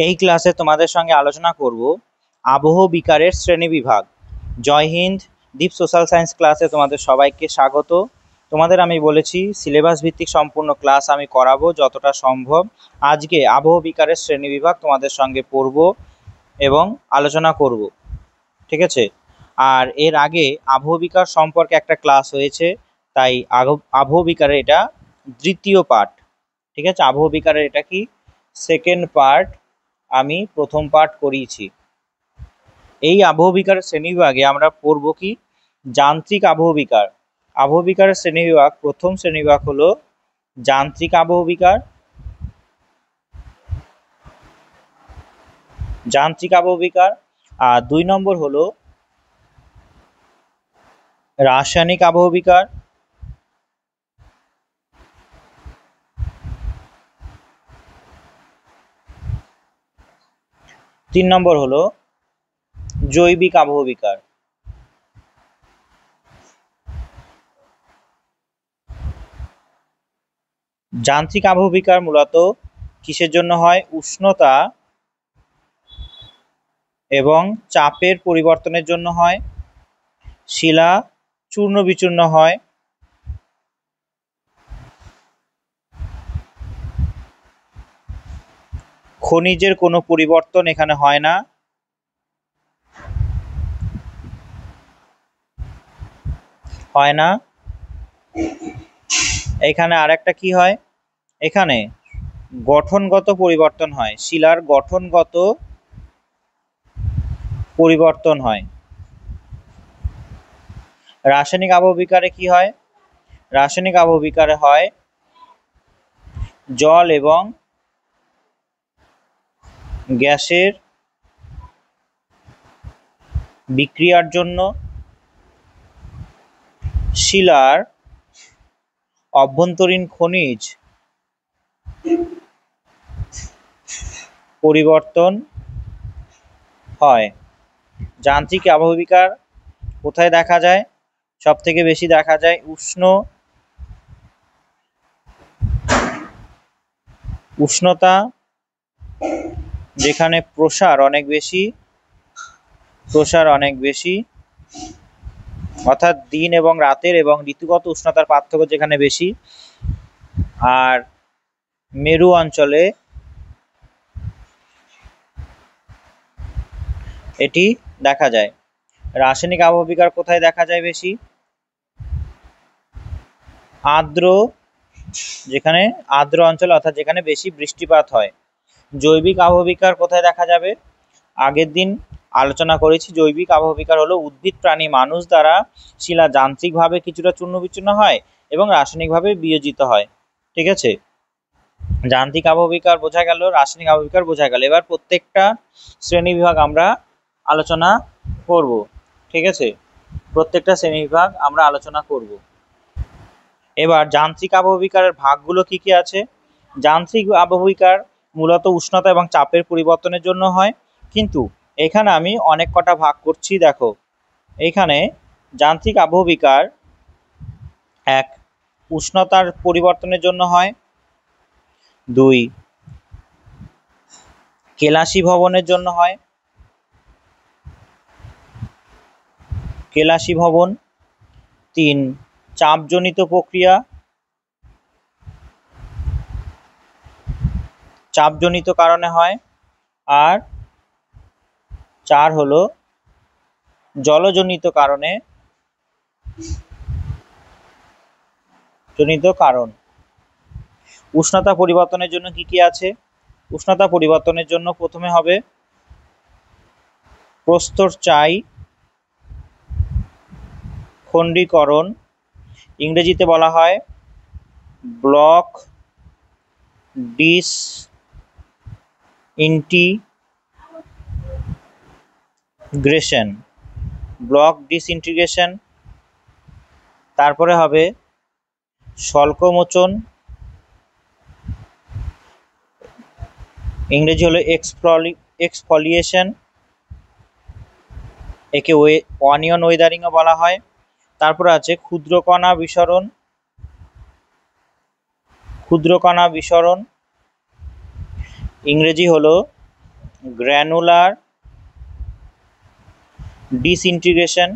এই ক্লাসে তোমাদের সঙ্গে আলোচনা করব আবহ বিকারের শ্রেণীবিভাগ। জয় হিন্দ। দীপ সোশ্যাল সায়েন্স ক্লাসে তোমাদের সবাইকে স্বাগত। তোমাদের আমি বলেছি সিলেবাস ভিত্তিক সম্পূর্ণ ক্লাস আমি করাবো যতটা সম্ভব। আজকে আবহ বিকারের শ্রেণীবিভাগ তোমাদের সঙ্গে পড়ব এবং আলোচনা করব, ঠিক আছে? আর এর আগে আবহ বিকার সম্পর্কে একটা ক্লাস হয়েছে, তাই আবহ বিকারের এটা দ্বিতীয় পার্ট, ঠিক আছে? আবহ বিকারের এটা কি সেকেন্ড পার্ট, আমি প্রথম পার্ট করিয়েছি। এই আবহ বিকারের শ্রেণীবিভাগে আমরা পড়ব কি যান্ত্রিক আবহ বিকার। আবহ বিকারের শ্রেণীবিভাগ, প্রথম শ্রেণীবিভাগ হলো যান্ত্রিক আবহ বিকার। যান্ত্রিক আবহ বিকার। আর 2 নম্বর হলো রাসায়নিক আবহ বিকার। 3 নম্বর হলো জৈবিক আবহ বিকার। যান্ত্রিক আবহ বিকার মূলত কিসের জন্য হয়? উষ্ণতা এবং চাপের পরিবর্তনের জন্য হয়। শিলা চূর্ণ বিচূর্ণ হয়। খনিজের কোনো পরিবর্তন এখানে হয় না। এখানে আরেকটা কি হয়? এখানে গঠনগত পরিবর্তন হয়, শিলার গঠনগত পরিবর্তন হয়। রাসায়নিক আবহ বিকারে কি হয়? রাসায়নিক আবহ বিকারে হয় জল এবং গ্যাসের বিক্রিয়ার জন্য শিলার অভ্যন্তরীণ খনিজ পরিবর্তন হয়। যান্ত্রিক আবহ বিকার কোথায় দেখা যায়? সব থেকে বেশি দেখা যায় উষ্ণতা যেখানে প্রসার অনেক বেশি, অর্থাৎ দিন এবং রাতের এবং ঋতুগত উষ্ণতার পার্থক্য যেখানে বেশি। আর মেরু অঞ্চলে এটি দেখা যায়। রাসায়নিক আবহ বিকার কোথায় দেখা যায় বেশি? যেখানে আর্দ্র অঞ্চল, অর্থাৎ যেখানে বেশি বৃষ্টিপাত হয়। জৈবিক আবহ বিকার কোথায় দেখা যাবে? আগের দিন আলোচনা করেছি, জৈবিক আবহ বিকার হলো উদ্ভিদ, প্রাণী, মানুষ দ্বারা শিলা যান্ত্রিকভাবে কিছুটা চূর্ণ বিচূর্ণ হয় এবং রাসায়নিকভাবে বিয়োজিত হয়, ঠিক আছে? যান্ত্রিক আবহ বিকার বোঝা গেল, রাসায়নিক আবহ বিকার বোঝা গেল। এবার প্রত্যেকটা শ্রেণীবিভাগ আমরা আলোচনা করব, ঠিক আছে? প্রত্যেকটা শ্রেণীবিভাগ আমরা আলোচনা করব। এবার যান্ত্রিক আবহ বিকারের ভাগগুলো কি কি আছে? যান্ত্রিক আবহ বিকার মূলত উষ্ণতা এবং চাপের পরিবর্তনের জন্য হয়, কিন্তু এখানে আমি অনেক কটা ভাগ করছি। দেখো, এইখানে যান্ত্রিক আবহ বিকার 1 উষ্ণতার পরিবর্তনের জন্য হয়, 2 কেলাসী ভবনের জন্য হয়, কেলাসী ভবন, 3 চাপজনিত প্রক্রিয়া, চাপজনিত কারণে হয়, আর 4 হলো জলজনিত কারণ। উষ্ণতা পরিবর্তনের জন্য কি কি আছে? উষ্ণতা পরিবর্তনের জন্য প্রথমে হবে প্রস্তরচায়ী খণ্ডীকরণ, ইংরেজিতে বলা হয় ব্লক ডিসইন্টিগ্রেশন। তারপরে হবে স্বল্পমোচন, ইংরেজি হলো এক্সফলিয়েশন, একে অনিয়ন ওয়েদারিংও বলা হয়। তারপরে আছে ক্ষুদ্রকণা বিসরণ, ইংরেজি হলো গ্র্যানুলার ডিসইন্টিগ্রেশন,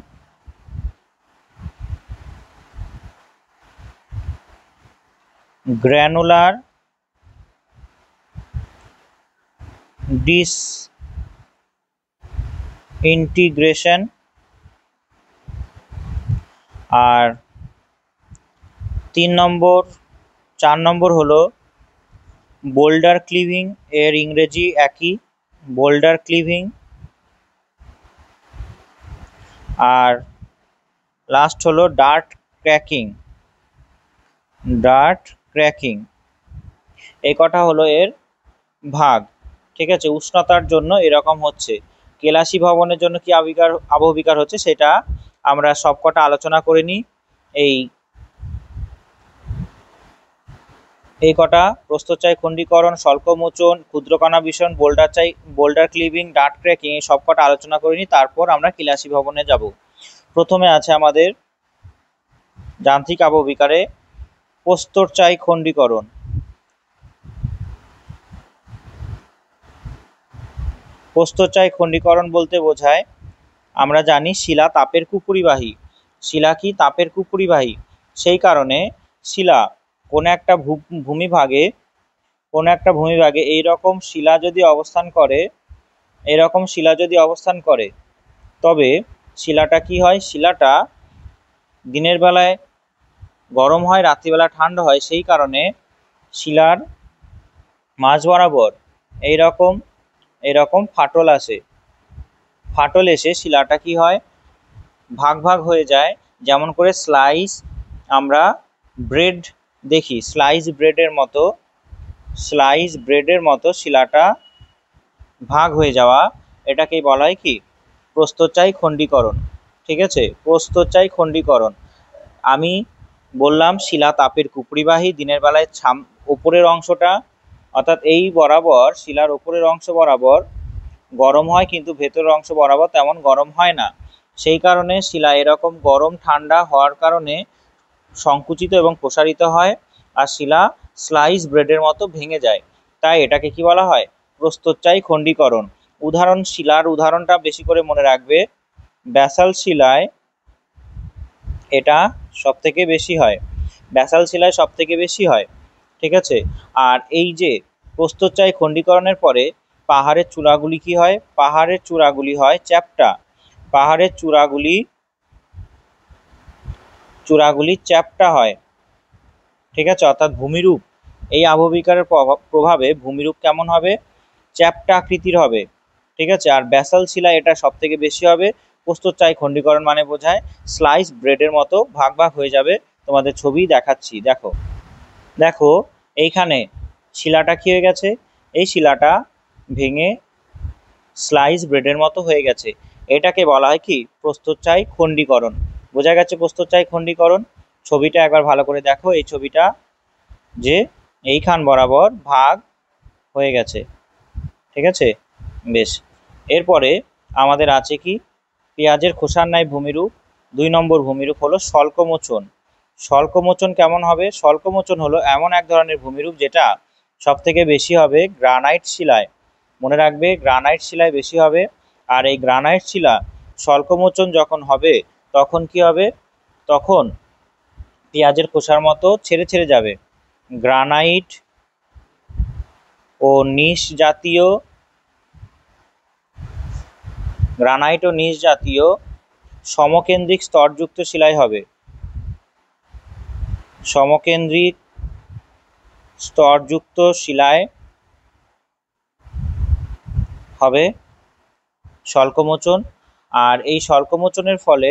গ্র্যানুলার ডিসইন্টিগ্রেশন। আর 4 নম্বর হলো বোল্ডার ক্লিভিং, এর ইংরেজি একই, বোল্ডার ক্লিভিং। আর লাস্ট হলো ডার্ট ক্র্যাকিং, ডার্ট ক্র্যাকিং। এই কটা হলো এর ভাগ। ঠিক আছে, উষ্ণতার জন্য এরকম হচ্ছে। কেলাসী ভবনের জন্য কি আবহবিকার হচ্ছে সেটা আমরা সবকটা আলোচনা করে নিই। এই কটা প্রস্থচ্ছায় খণ্ডীকরণ, স্বল্পমোচন, ক্ষুদ্রকণা বিসরণ, বোল্ডার ক্লিভিং, ডার্ট ক্র্যাকিং, এই সবকটা আলোচনা করে নিই, তারপর আমরা কেলাসী ভবনে যাব। প্রথমে আছে আমাদের যান্ত্রিক আবহবিকারে প্রস্থচ্ছায় খণ্ডীকরণ। প্রস্থচ্ছায় খণ্ডীকরণ বলতে বোঝায়, আমরা জানি শিলা তাপের কুপুরিবাহী। শিলা কি তাপের কুপুরিবাহী? সেই কারণে শিলা কোনো একটা ভূমিভাগে এইরকম শিলা যদি অবস্থান করে, তবে শিলাটা কি হয়? শিলাটা দিনের বেলায় গরম হয়, রাত্রিবেলা ঠান্ডা হয়। সেই কারণে শিলার মাঝ বরাবর এইরকম ফাটল আসে। ফাটল এসে শিলাটা কি হয়? ভাগ হয়ে যায়। যেমন করে আমরা ব্রেড দেখি, স্লাইস ব্রেডের মতো শিলাটা ভাগ হয়ে যাওয়া, এটাকেই বলা হয় কি? প্রস্থচ্ছায় খণ্ডীকরণ। ঠিক আছে, প্রস্থচ্ছায় খণ্ডীকরণ। আমি বললাম শিলা তাপের কুপুরিবাহী। দিনের বেলায় উপরের অংশটা, অর্থাৎ এই বরাবর, শিলার উপরের অংশ বরাবর গরম হয়, কিন্তু ভেতরের অংশ বরাবর তেমন গরম হয় না। সেই কারণে শিলা এরকম গরম ঠান্ডা হওয়ার কারণে সংকুচিত এবং প্রসারিত হয়, আর শিলা স্লাইস ব্রেডের মতো ভেঙে যায়। তাই এটাকে কি বলা হয়? প্রস্থচ্ছায় খণ্ডীকরণ। শিলার উদাহরণটা বেশি করে মনে রাখবে। ব্যাসাল্ট শিলায় এটা সব থেকে বেশি হয়। ঠিক আছে, আর এই যে প্রস্থচ্ছায় খণ্ডীকরণের পরে পাহাড়ের চূড়াগুলি কি হয়? পাহাড়ের চূড়াগুলি হয় চ্যাপ্টা। পাহাড়ের চূড়াগুলি চ্যাপ্টা হয়। ঠিক আছে, অর্থাৎ ভূমিরূপ, এই আবহবিকারের প্রভাবে ভূমিরূপ কেমন হবে? চ্যাপ্টা আকৃতির হবে। ঠিক আছে, আর ব্যাসাল্ট শিলা এটা সব থেকে বেশি হবে। প্রস্থচ্ছায় খণ্ডীকরণ মানে বোঝায় স্লাইস ব্রেডের মতো ভাগ হয়ে যাবে। তোমাদের ছবি দেখাচ্ছি, দেখো এইখানে শিলাটা কি হয়ে গেছে? এই শিলাটা ভেঙে স্লাইস ব্রেডের মতো হয়ে গেছে। এটাকে বলা হয় কি? প্রস্থচ্ছায় খণ্ডীকরণ। বোঝা গেছে প্রস্থচ্ছায় খণ্ডীকরণ? ছবিটা একবার ভালো করে দেখো, এই ছবিটা যে এইখান বরাবর ভাগ হয়ে গেছে। ঠিক আছে, বেশ। এরপরে আমাদের আছে কি? পেঁয়াজের খোসার ন্যায় ভূমিরূপ। 2 নম্বর ভূমিরূপ হলো স্বল্পমোচন। স্বল্পমোচন কেমন হবে? স্বল্পমোচন হলো এমন এক ধরনের ভূমিরূপ যেটা সব থেকে বেশি হবে গ্রানাইট শিলায়। মনে রাখবে, গ্রানাইট শিলায় বেশি হবে। আর এই গ্রানাইট শিলা স্বল্পমোচন যখন হবে, তখন কি হবে? তখন পেঁয়াজের খোসার মতো ছেড়ে যাবে। গ্রানাইট ও নিশ জাতীয় সমকেন্দ্রিক স্তরযুক্ত শিলায় হবে। সমকেন্দ্রিক স্তরযুক্ত শিলায় হবে স্বল্পমোচন। আর এই স্বল্পমোচনের ফলে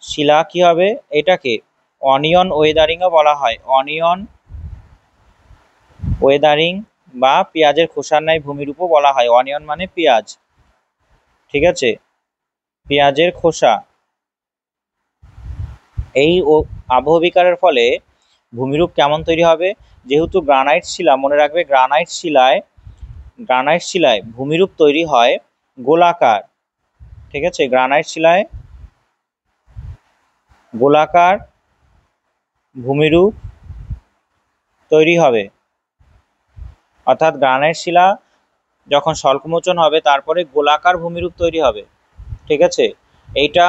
শিলা কি হবে? এটাকে অনিয়ন ওয়েদারিংও বলা হয়। অনিয়ন ওয়েদারিং বা পেঁয়াজের খোসার ন্যায় ভূমিরূপও বলা হয়। অনিয়ন মানে পেঁয়াজ। ঠিক আছে, পেঁয়াজের খোসা। এই আবহবিকারের ফলে ভূমিরূপ কেমন তৈরি হবে? যেহেতু গ্রানাইট শিলা, মনে রাখবে গ্রানাইট শিলায় ভূমিরূপ তৈরি হয় গোলাকার। ঠিক আছে, গ্রানাইট শিলায় গোলাকার ভূমিরূপ তৈরি হবে। অর্থাৎ গ্রানাইট শিলা যখন স্বল্পমোচন হবে তারপরে গোলাকার ভূমিরূপ তৈরি হবে। ঠিক আছে, এইটা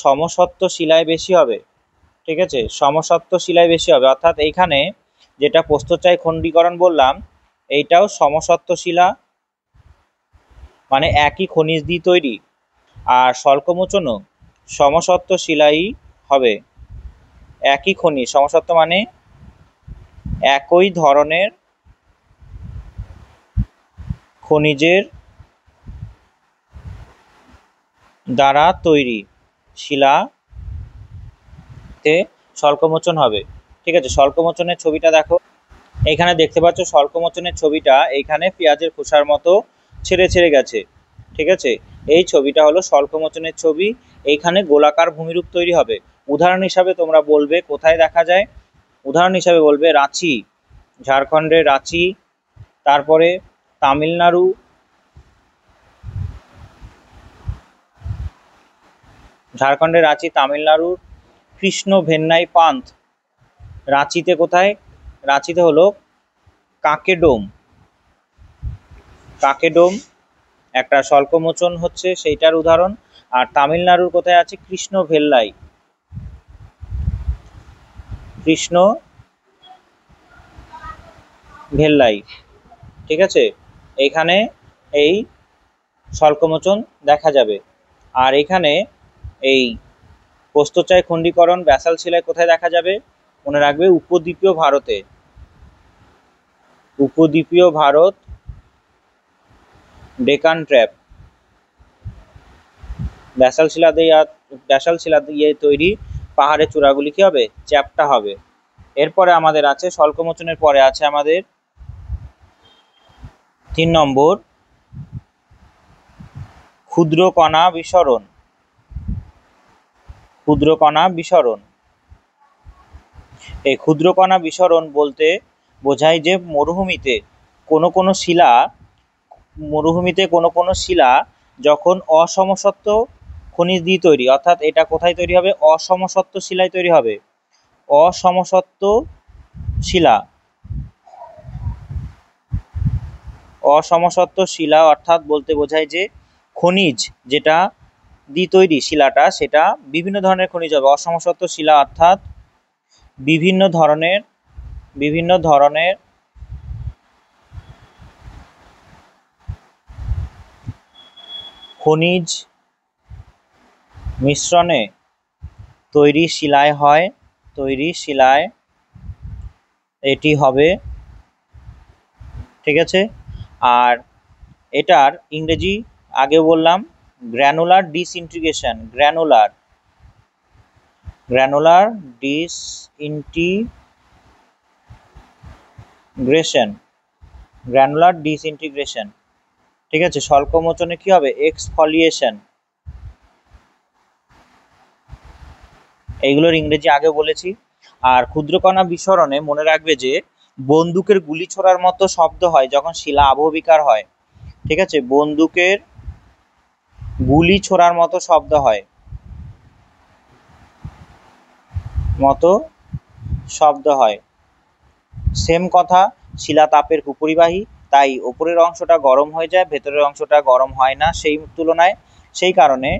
সমসত্ব শিলায় বেশি হবে। ঠিক আছে, সমসত্ব শিলায় বেশি হবে, অর্থাৎ এইখানে যেটা প্রস্থচ্ছায় খণ্ডীকরণ বললাম এইটাও সমসত্ব শিলা, মানে একই খনিজ দিয়ে তৈরি। আর স্বল্পমোচনও সমসত্ব শিলাই হবে, একই খনিজ। সমসত্ব মানে একই ধরনের খনিজের দ্বারা তৈরি শিলাতে স্বল্পমোচন হবে। ঠিক আছে, স্বল্পমোচনের ছবিটা দেখো, এইখানে দেখতে পাচ্ছ স্বল্পমোচনের ছবিটা, এইখানে পেঁয়াজের খোসার মতো ছেড়ে ছেড়ে গেছে। ঠিক আছে, এই ছবিটা হলো স্বল্পমোচনের ছবি। এইখানে গোলাকার ভূমিরূপ তৈরি হবে। উদাহরণ হিসাবে তোমরা বলবে কোথায় দেখা যায়, উদাহরণ হিসাবে বলবে রাঁচি, ঝাড়খণ্ডের রাঁচি, তারপরে তামিলনাড়ু, ঝাড়খণ্ডের রাঁচি, তামিলনাড়ুর কৃষ্ণ ভেন্নাই পান্থ। রাঁচিতে কোথায়, রাঁচিতে হলো কাকেডোম, কাকেডোম একটা স্বল্পমোচন হচ্ছে সেইটার উদাহরণ। আর তামিলনাড়ুর কোথায় আছে, কৃষ্ণ ভেল্লাই, কৃষ্ণ ভেল্লাই। ঠিক আছে, এইখানে এই স্বল্পমোচন দেখা যাবে। আর এখানে এই প্রস্থচ্ছায় খণ্ডীকরণ ব্যাসাল্ট শিলায় কোথায় দেখা যাবে, মনে রাখবে উপদ্বীপীয় ভারতে, উপদ্বীপীয় ভারত, ডেকান ট্র্যাপ। ব্যাসাল্ট শিলা দিয়ে তৈরি পাহাড়ের চূড়াগুলি কি হবে, চ্যাপ্টা হবে। এরপরে আমাদের আছে স্বল্পমোচনের পরে আছে আমাদের 3 নম্বর ক্ষুদ্র কণা বিসরণ। ক্ষুদ্র কণা বিসরণ, এই ক্ষুদ্র কণা বিসরণ বলতে বোঝায় যে মরুভূমিতে কোনো কোনো শিলা যখন অসমসত্ব খনিজ দিয়ে তৈরি, অর্থাৎ এটা কোথায় তৈরি হবে, অসমসত্ব শিলায় তৈরি হবে। অসমসত্ব শিলা, অসমসত্ব শিলা অর্থাৎ বলতে বোঝায় যে খনিজ যেটা দিয়ে তৈরি শিলাটা সেটা বিভিন্ন ধরনের খনিজ হবে। অসমসত্ব শিলা অর্থাৎ বিভিন্ন ধরনের খনিজ মিশ্রণে তৈরি শিলায় হয়, তৈরি শিলায় এটি হবে। ঠিক আছে, আর এটার ইংরেজি আগে বললাম গ্র্যানুলার ডিসইন্টিগ্রেশন, গ্র্যানুলার ডিসইন্টিগ্রেশন। ঠিক আছে, স্বল্পমোচনে কি হবে, এক্সফলিয়েশন। এইগুলোর ইংরেজি আগে বলেছি। আর ক্ষুদ্রকণা বিসরণে মনে রাখবে যে বন্দুকের গুলি ছোড়ার মতো শব্দ হয় যখন শিলা আবহবিকার হয়। ঠিক আছে, বন্দুকের গুলি ছোড়ার মতো শব্দ হয়, সেম কথা, শিলা তাপের কুপরিবাহী, তাই উপরের অংশটা গরম হয়ে যায়, ভেতরের অংশটা গরম হয় না সেই তুলনায়। সেই কারণে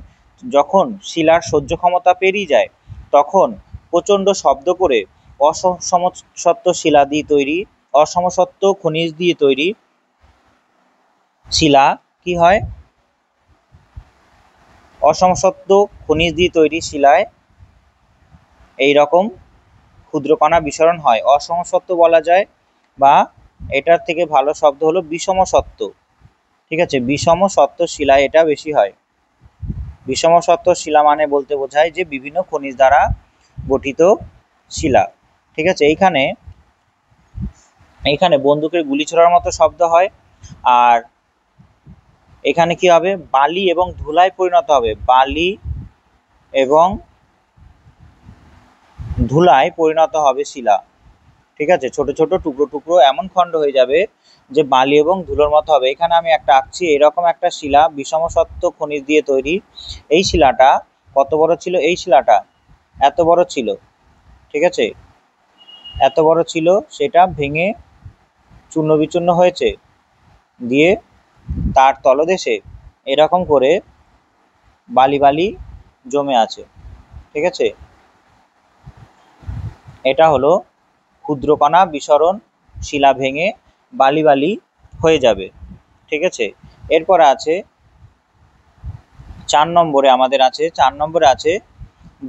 যখন শিলার সহ্য ক্ষমতা পেরিয়ে যায় তখন প্রচণ্ড শব্দ করে অসমসত্ব শিলা দিয়ে তৈরি, অসমসত্ব খনিজ দিয়ে তৈরি শিলা কি হয়, অসমসত্ব খনিজ দিয়ে তৈরি শিলায় এই রকম ক্ষুদ্রকণা বিসরণ হয়। অসমসত্ব বলা যায়, বা এটার থেকে ভালো শব্দ হলো বিষম সত্ত্ব। ঠিক আছে, বিষম সত্ত্ব শিলায় এটা বেশি হয়। বিষম সত্ত্ব শিলা মানে বলতে বোঝায় যে বিভিন্ন খনিজ দ্বারা গঠিত শিলা। ঠিক আছে, এইখানে বন্দুকের গুলি ছোড়ার মতো শব্দ হয়। আর এখানে কি হবে, বালি এবং ধুলায় পরিণত হবে, বালি এবং ধুলায় পরিণত হবে শিলা। ঠিক আছে, ছোট ছোট টুকরো টুকরো এমন খণ্ড হয়ে যাবে যে বালি এবং ধুলোর মতো হবে। এখানে আমি একটা আঁকছি, এরকম একটা শিলা বিষম সত্ত্ব খনিজ দিয়ে তৈরি। এই শিলাটা কত বড় ছিল, এই শিলাটা এত বড় ছিল। ঠিক আছে, এত বড় ছিল, সেটা ভেঙে চূর্ণ বিচূর্ণ হয়েছে, দিয়ে তার তলদেশে এরকম করে বালি বালি জমে আছে। ঠিক আছে, এটা হলো ক্ষুদ্রকণা বিসরণ, শিলা ভেঙে বালি বালি হয়ে যাবে। ঠিক আছে, এরপর আছে 4 নম্বরে আছে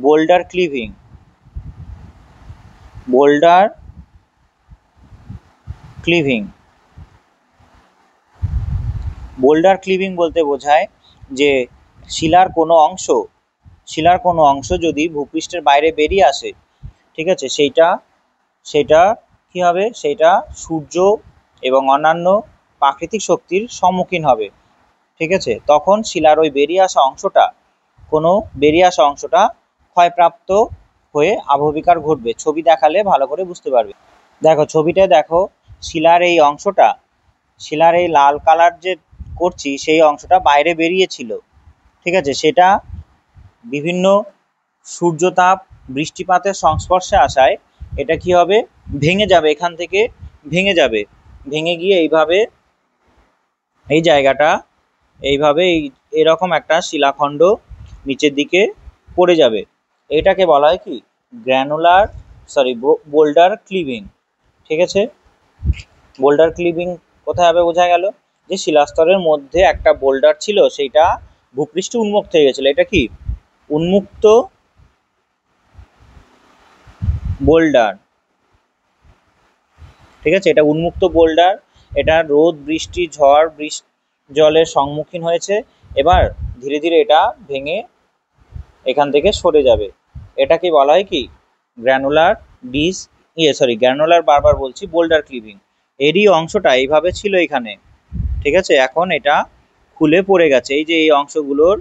বোল্ডার ক্লিভিং। বোল্ডার ক্লিভিং বোল্ডার ক্লিভিং বলতে বোঝায় যে শিলার কোনো অংশ যদি ভূপৃষ্ঠের বাইরে বেরিয়ে আসে, ঠিক আছে, সেইটা কি হবে, সেইটা সূর্য এবং অন্যান্য প্রাকৃতিক শক্তির সম্মুখীন হবে। ঠিক আছে, তখন শিলার ওই বেরিয়ে আসা অংশটা ক্ষয়প্রাপ্ত হয়ে আবহবিকার ঘটবে। ছবি দেখালে ভালো করে বুঝতে পারবে। দেখো ছবিটায় দেখো, শিলার এই লাল কালার যে করছি সেই অংশটা বাইরে বেরিয়েছিল। ঠিক আছে, সেটা বিভিন্ন সূর্যতাপ বৃষ্টিপাতের সংস্পর্শে আসায় এটা কি হবে, ভেঙে যাবে, এখান থেকে ভেঙে গিয়ে এই জায়গাটা এরকম একটা শিলাখণ্ড নিচের দিকে পড়ে যাবে। এটাকে বলা হয় কি বোল্ডার ক্লিভিং। ঠিক আছে, বোল্ডার ক্লিভিং কোথায় হবে বোঝা গেল, যে শিলাস্তরের মধ্যে একটা বোল্ডার ছিল, সেইটা ভূপৃষ্ঠে উন্মুক্ত হয়ে গেছিল। এটা কি উন্মুক্ত বোল্ডার। ঠিক আছে, এটা উন্মুক্ত বোল্ডার, এটা রোদ বৃষ্টি ঝড় জলের সম্মুখীন হয়েছে, এবার ধীরে ধীরে এটা ভেঙে এখান থেকে সরে যাবে। এটাকে বলা হয় কি বোল্ডার ক্লিভিং। এরই অংশটা এইভাবে ছিল এখানে। ঠিক আছে, এখন এটা খুলে পড়ে গেছে। এই যে এই অংশগুলোর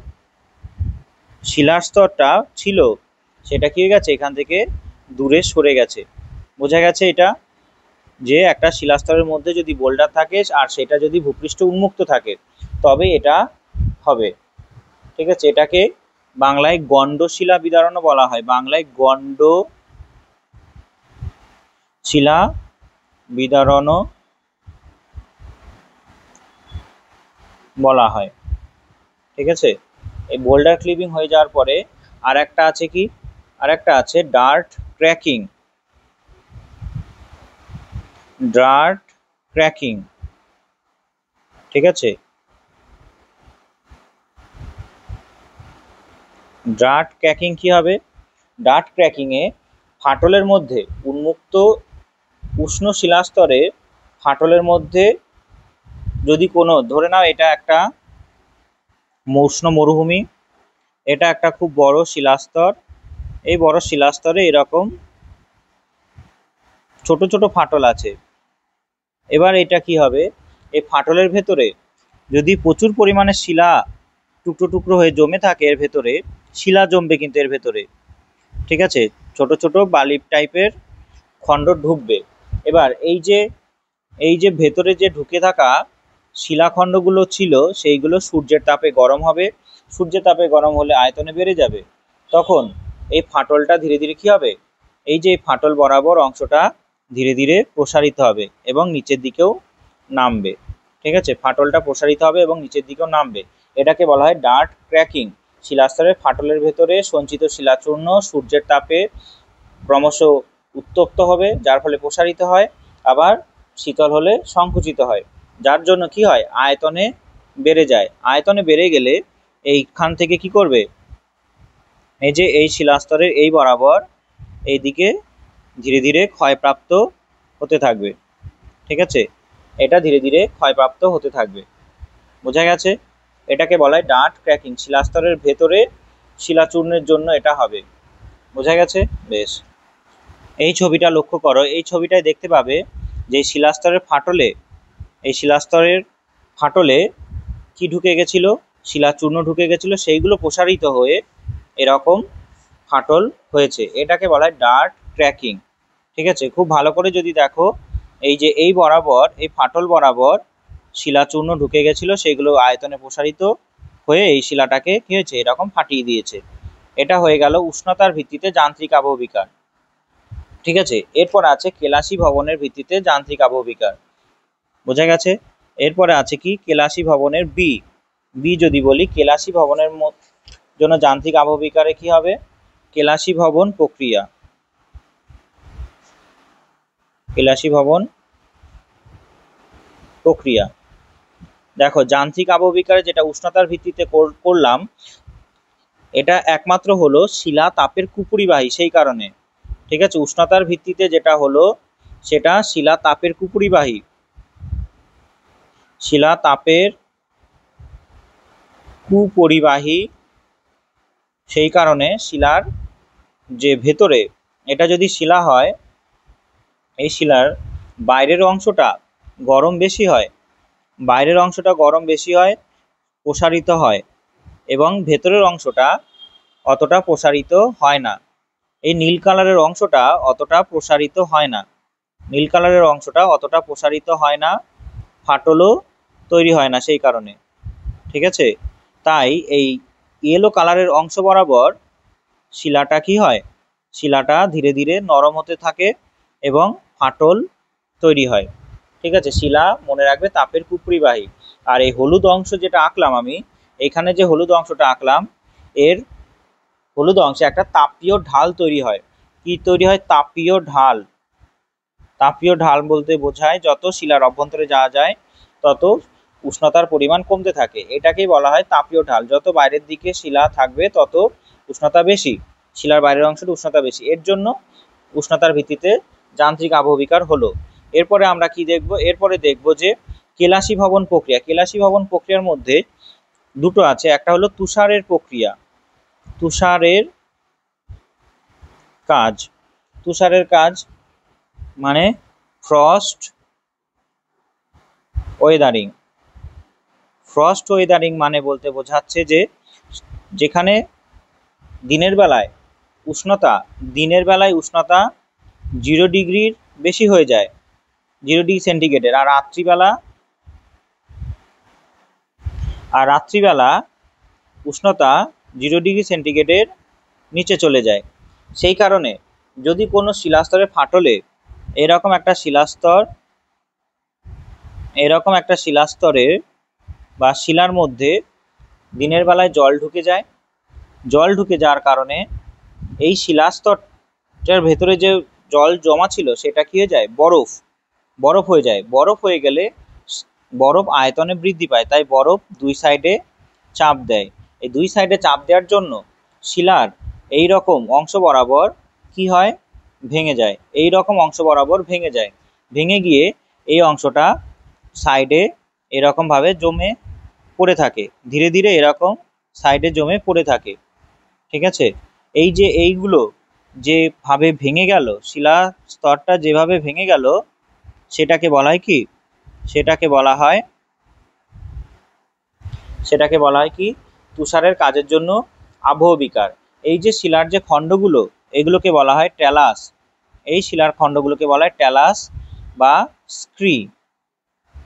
শিলার স্তরটা ছিল, সেটা কি হয়ে গেছে, এখান থেকে দূরে সরে গেছে। বোঝা গেছে এটা, যে একটা শিলাস্তরের মধ্যে যদি বোল্ডার থাকে আর সেটা যদি ভূপৃষ্ঠ উন্মুক্ত থাকে তবে এটা হবে। ঠিক আছে, এটাকে বাংলায় গণ্ডশিলা বিদারণও বলা হয়। বাংলায় গণ্ডশিলা বিদারণও বলা হয়। ঠিক আছে, এই বোল্ডার ক্লিভিং হয়ে যাওয়ার পরে আর একটা আছে ডার্ট ক্র্যাকিং। ঠিক আছে, ডার্ট ক্র্যাকিং কি হবে, ডার্ট ক্র্যাকিং এ ফাটলের মধ্যে উন্মুক্ত উষ্ণ শিলাস্তরে ফাটলের মধ্যে যদি কোনো, ধরে নাও এটা একটা উষ্ণ মরুভূমি, এটা একটা খুব বড় শিলাস্তর, এই বড় শিলাস্তরে এরকম ছোট ছোট ফাটল আছে। এবার এটা কি হবে, এই ফাটলের ভেতরে যদি প্রচুর পরিমাণে শিলা টুকরো টুকরো হয়ে জমে থাকে, এর ভেতরে শিলা জমবে, কিন্তু এর ভেতরে, ঠিক আছে, ছোট ছোট বালি টাইপের খণ্ড ঢুকবে। এবার এই যে ভেতরে যে ঢুকে থাকা শিলাখণ্ডগুলো ছিল, সেইগুলো সূর্যের তাপে গরম হবে। সূর্যের তাপে গরম হলে আয়তনে বেড়ে যাবে। তখন এই ফাটলটা ধীরে ধীরে কি হবে, এই যে ফাটল বরাবর অংশটা ধীরে ধীরে প্রসারিত হবে এবং নিচের দিকেও নামবে। ঠিক আছে, ফাটলটা প্রসারিত হবে এবং নিচের দিকেও নামবে। এটাকে বলা হয় ডার্ট ক্র্যাকিং। শিলাস্তরের ফাটলের ভেতরে সঞ্চিত শিলাচূর্ণ সূর্যের তাপে ক্রমশ উত্তপ্ত হবে, যার ফলে প্রসারিত হয়, আবার শীতল হলে সংকুচিত হয়, যার জন্য কি হয়, আয়তনে বেড়ে যায়। আয়তনে বেড়ে গেলে এইখান থেকে কি করবে, এই যে এই শিলাস্তরের এই বরাবর এই দিকে ধীরে ধীরে ক্ষয়প্রাপ্ত হতে থাকবে। ঠিক আছে, এটা ধীরে ধীরে ক্ষয়প্রাপ্ত হতে থাকবে। বোঝা গেছে, এটাকে বলা হয় ডার্ট ক্র্যাকিং। শিলাস্তরের ভেতরে শিলাচূর্ণের জন্য এটা হবে। বোঝা গেছে, বেশ। এই ছবিটা লক্ষ্য করো, এই ছবিটায় দেখতে পাবে যে শিলাস্তরের ফাটলে কি ঢুকে গেছিল, শিলাচূর্ণ ঢুকে গেছিল, সেইগুলো প্রসারিত হয়ে এরকম ফাটল হয়েছে। এটাকে বলা হয় ডার্ট ক্র্যাকিং। ঠিক আছে, খুব ভালো করে যদি দেখো, এই যে এই ফাটল বরাবর শিলাচূর্ণ ঢুকে গেছিল, সেগুলো আয়তনে প্রসারিত হয়ে এই শিলাটাকে কি হয়েছে, এরকম ফাটিয়ে দিয়েছে। এটা হয়ে গেল উষ্ণতার ভিত্তিতে যান্ত্রিক আবহবিকার। ঠিক আছে, এরপর আছে কেলাসী ভবনের ভিত্তিতে যান্ত্রিক আবহবিকার। বোঝা গেছে, এরপরে আছে কি কেলাসী ভবনের বি। বি যদি বলি, কেলাসী ভবনের জন্য যান্ত্রিক আবহবিকারে কি হবে? কেলাসী ভবন প্রক্রিয়া। কেলাসী ভবন প্রক্রিয়া। দেখো, যান্ত্রিক আবহবিকারে যেটা উষ্ণতার ভিত্তিতে করলাম, এটা একমাত্র হলো শিলা তাপের কুপুরিবাহী, সেই কারণে। ঠিক আছে, উষ্ণতার ভিত্তিতে যেটা হলো সেটা শিলা তাপের কুপুরিবাহী। শিলা তাপের কুপরিবাহী, সেই কারণে শিলার যে ভেতরে, এটা যদি শিলা হয়, এই শিলার বাইরের অংশটা গরম বেশি হয়, বাইরের অংশটা গরম বেশি হয়, প্রসারিত হয়, এবং ভেতরের অংশটা অতটা প্রসারিত হয় না। এই নীল কালারের অংশটা অতটা প্রসারিত হয় না, নীল কালারের অংশটা অতটা প্রসারিত হয় না, ফাটলও তৈরি হয় না সেই কারণে। ঠিক আছে, তাই এই ইয়েলো কালারের অংশ বরাবর শিলাটা কি হয়? শিলাটা ধীরে ধীরে নরম হতে থাকে এবং ফাটল তৈরি হয়। ঠিক আছে, শিলা মনে রাখবে তাপের কুপরিবাহী। আর এই হলুদ অংশ যেটা আঁকলাম আমি, এখানে যে হলুদ অংশটা আঁকলাম, এর হলুদ অংশে একটা তাপীয় ঢাল তৈরি হয়। কি তৈরি হয়? তাপীয় ঢাল। তাপীয় ঢাল বলতে বোঝায় যত শিলার অভ্যন্তরে যাওয়া যায় তত উষ্ণতার পরিমাণ কমতে থাকে, এটাকেই বলা হয় তাপীয় ঢাল। যত বাইরের দিকে শিলা থাকবে তত উষ্ণতা বেশি, শিলার বাইরের অংশটা উষ্ণতা বেশি, এর জন্য উষ্ণতার ভিত্তিতে যান্ত্রিক আবহবিকার হলো। এরপরে আমরা কি দেখব? এরপরে দেখব যে কেলাসী ভবন প্রক্রিয়া। কেলাসী ভবন প্রক্রিয়ার মধ্যে দুটো আছে, একটা হলো তুষারের প্রক্রিয়া। তুষারের কাজ। তুষারের কাজ মানে ফ্রস্ট ওয়েদারিং। ফ্রস্ট ওয়েদারিং মানে বলতে বোঝাচ্ছে যে যেখানে দিনের বেলায় উষ্ণতা 0 ডিগ্রির বেশি হয়ে যায়, 0 ডিগ্রি সেন্টিগ্রেডের, আর রাত্রিবেলা উষ্ণতা 0 ডিগ্রি সেন্টিগ্রেডের নিচে চলে যায়। সেই কারণে যদি কোনো শিলাস্তরে ফাটলে এরকম একটা শিলাস্তরে বা শিলার মধ্যে দিনের বেলায় জল ঢুকে যায়, জল ঢুকে যাওয়ার কারণে এই শিলাস্তরটার ভেতরে যে জল জমা ছিল সেটা কি হয়ে যায়? বরফ হয়ে যায়। বরফ হয়ে গেলে বরফ আয়তনে বৃদ্ধি পায়, তাই বরফ দুই সাইডে চাপ দেয়। এই দুই সাইডে চাপ দেওয়ার জন্য শিলার এই রকম অংশ বরাবর কি হয়? ভেঙে যায়। এই রকম অংশ বরাবর ভেঙে যায়, ভেঙে গিয়ে এই অংশটা সাইডে এরকমভাবে জমে পড়ে থাকে, ধীরে ধীরে এরকম সাইডে জমে পড়ে থাকে। ঠিক আছে, এই যে এইগুলো যেভাবে ভেঙে গেল, শিলা স্তরটা যেভাবে ভেঙে গেল, সেটাকে বলা হয় কি? সেটাকে বলা হয় কি? তুষারের কাজের জন্য আবহবিকার। এই যে শিলার যে খণ্ডগুলো, এগুলোকে বলা হয় ট্যালাস। এই শিলার খণ্ডগুলোকে বলা হয় ট্যালাস বা স্ক্রি।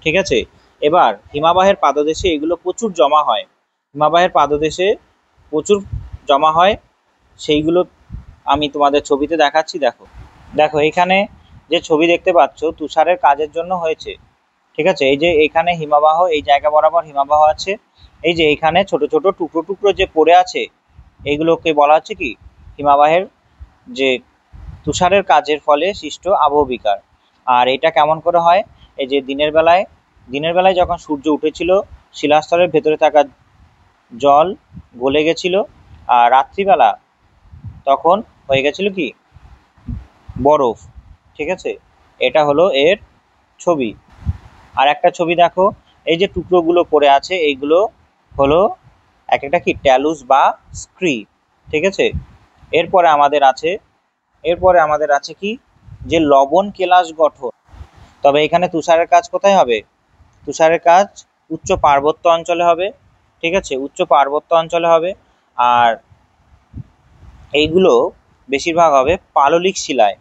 ঠিক আছে, এবার হিমাবাহের পাদদেশে এগুলো প্রচুর জমা হয়, হিমাবাহের পাদদেশে প্রচুর জমা হয়, সেইগুলো আমি তোমাদের ছবিতে দেখাচ্ছি। দেখো দেখো এখানে যে ছবি দেখতে পাচ্ছ তুষারের কাজের জন্য হয়েছে। ঠিক আছে, এই যে এখানে হিমাবাহ, এই জায়গা বরাবর হিমাবাহ আছে, এই যে এখানে ছোট ছোট টুকরো টুকরো যে পড়ে আছে, এইগুলোকে বলা হচ্ছে কি? হিমাবাহের যে তুষারের কাজের ফলে সৃষ্ট আবহবিকার। আর এটা কেমন করে হয়? এই যে দিনের বেলায় যখন সূর্য উঠেছিল, শিলাস্তরের ভেতরে থাকা জল গলে গেছিল, আর রাত্রিবেলা তখন হয়ে গেছিল কি? বরফ। ঠিক আছে, এটা হলো এর ছবি। আর একটা ছবি দেখো, এই যে টুকরোগুলো পড়ে আছে, এইগুলো হলো এক একটা কি? ট্যালুস বা স্ক্রি। ঠিক আছে, এরপরে আমাদের আছে কি? যে লবণ কেলাস গঠন। তবে এখানে তুষারের কাজ কোথায় হবে? তুষারের কাজ উচ্চ পার্বত্য অঞ্চলে হবে। ঠিক আছে, উচ্চ পার্বত্য অঞ্চলে হবে। আর এইগুলো বেশিরভাগ হবে পাললিক শিলায়।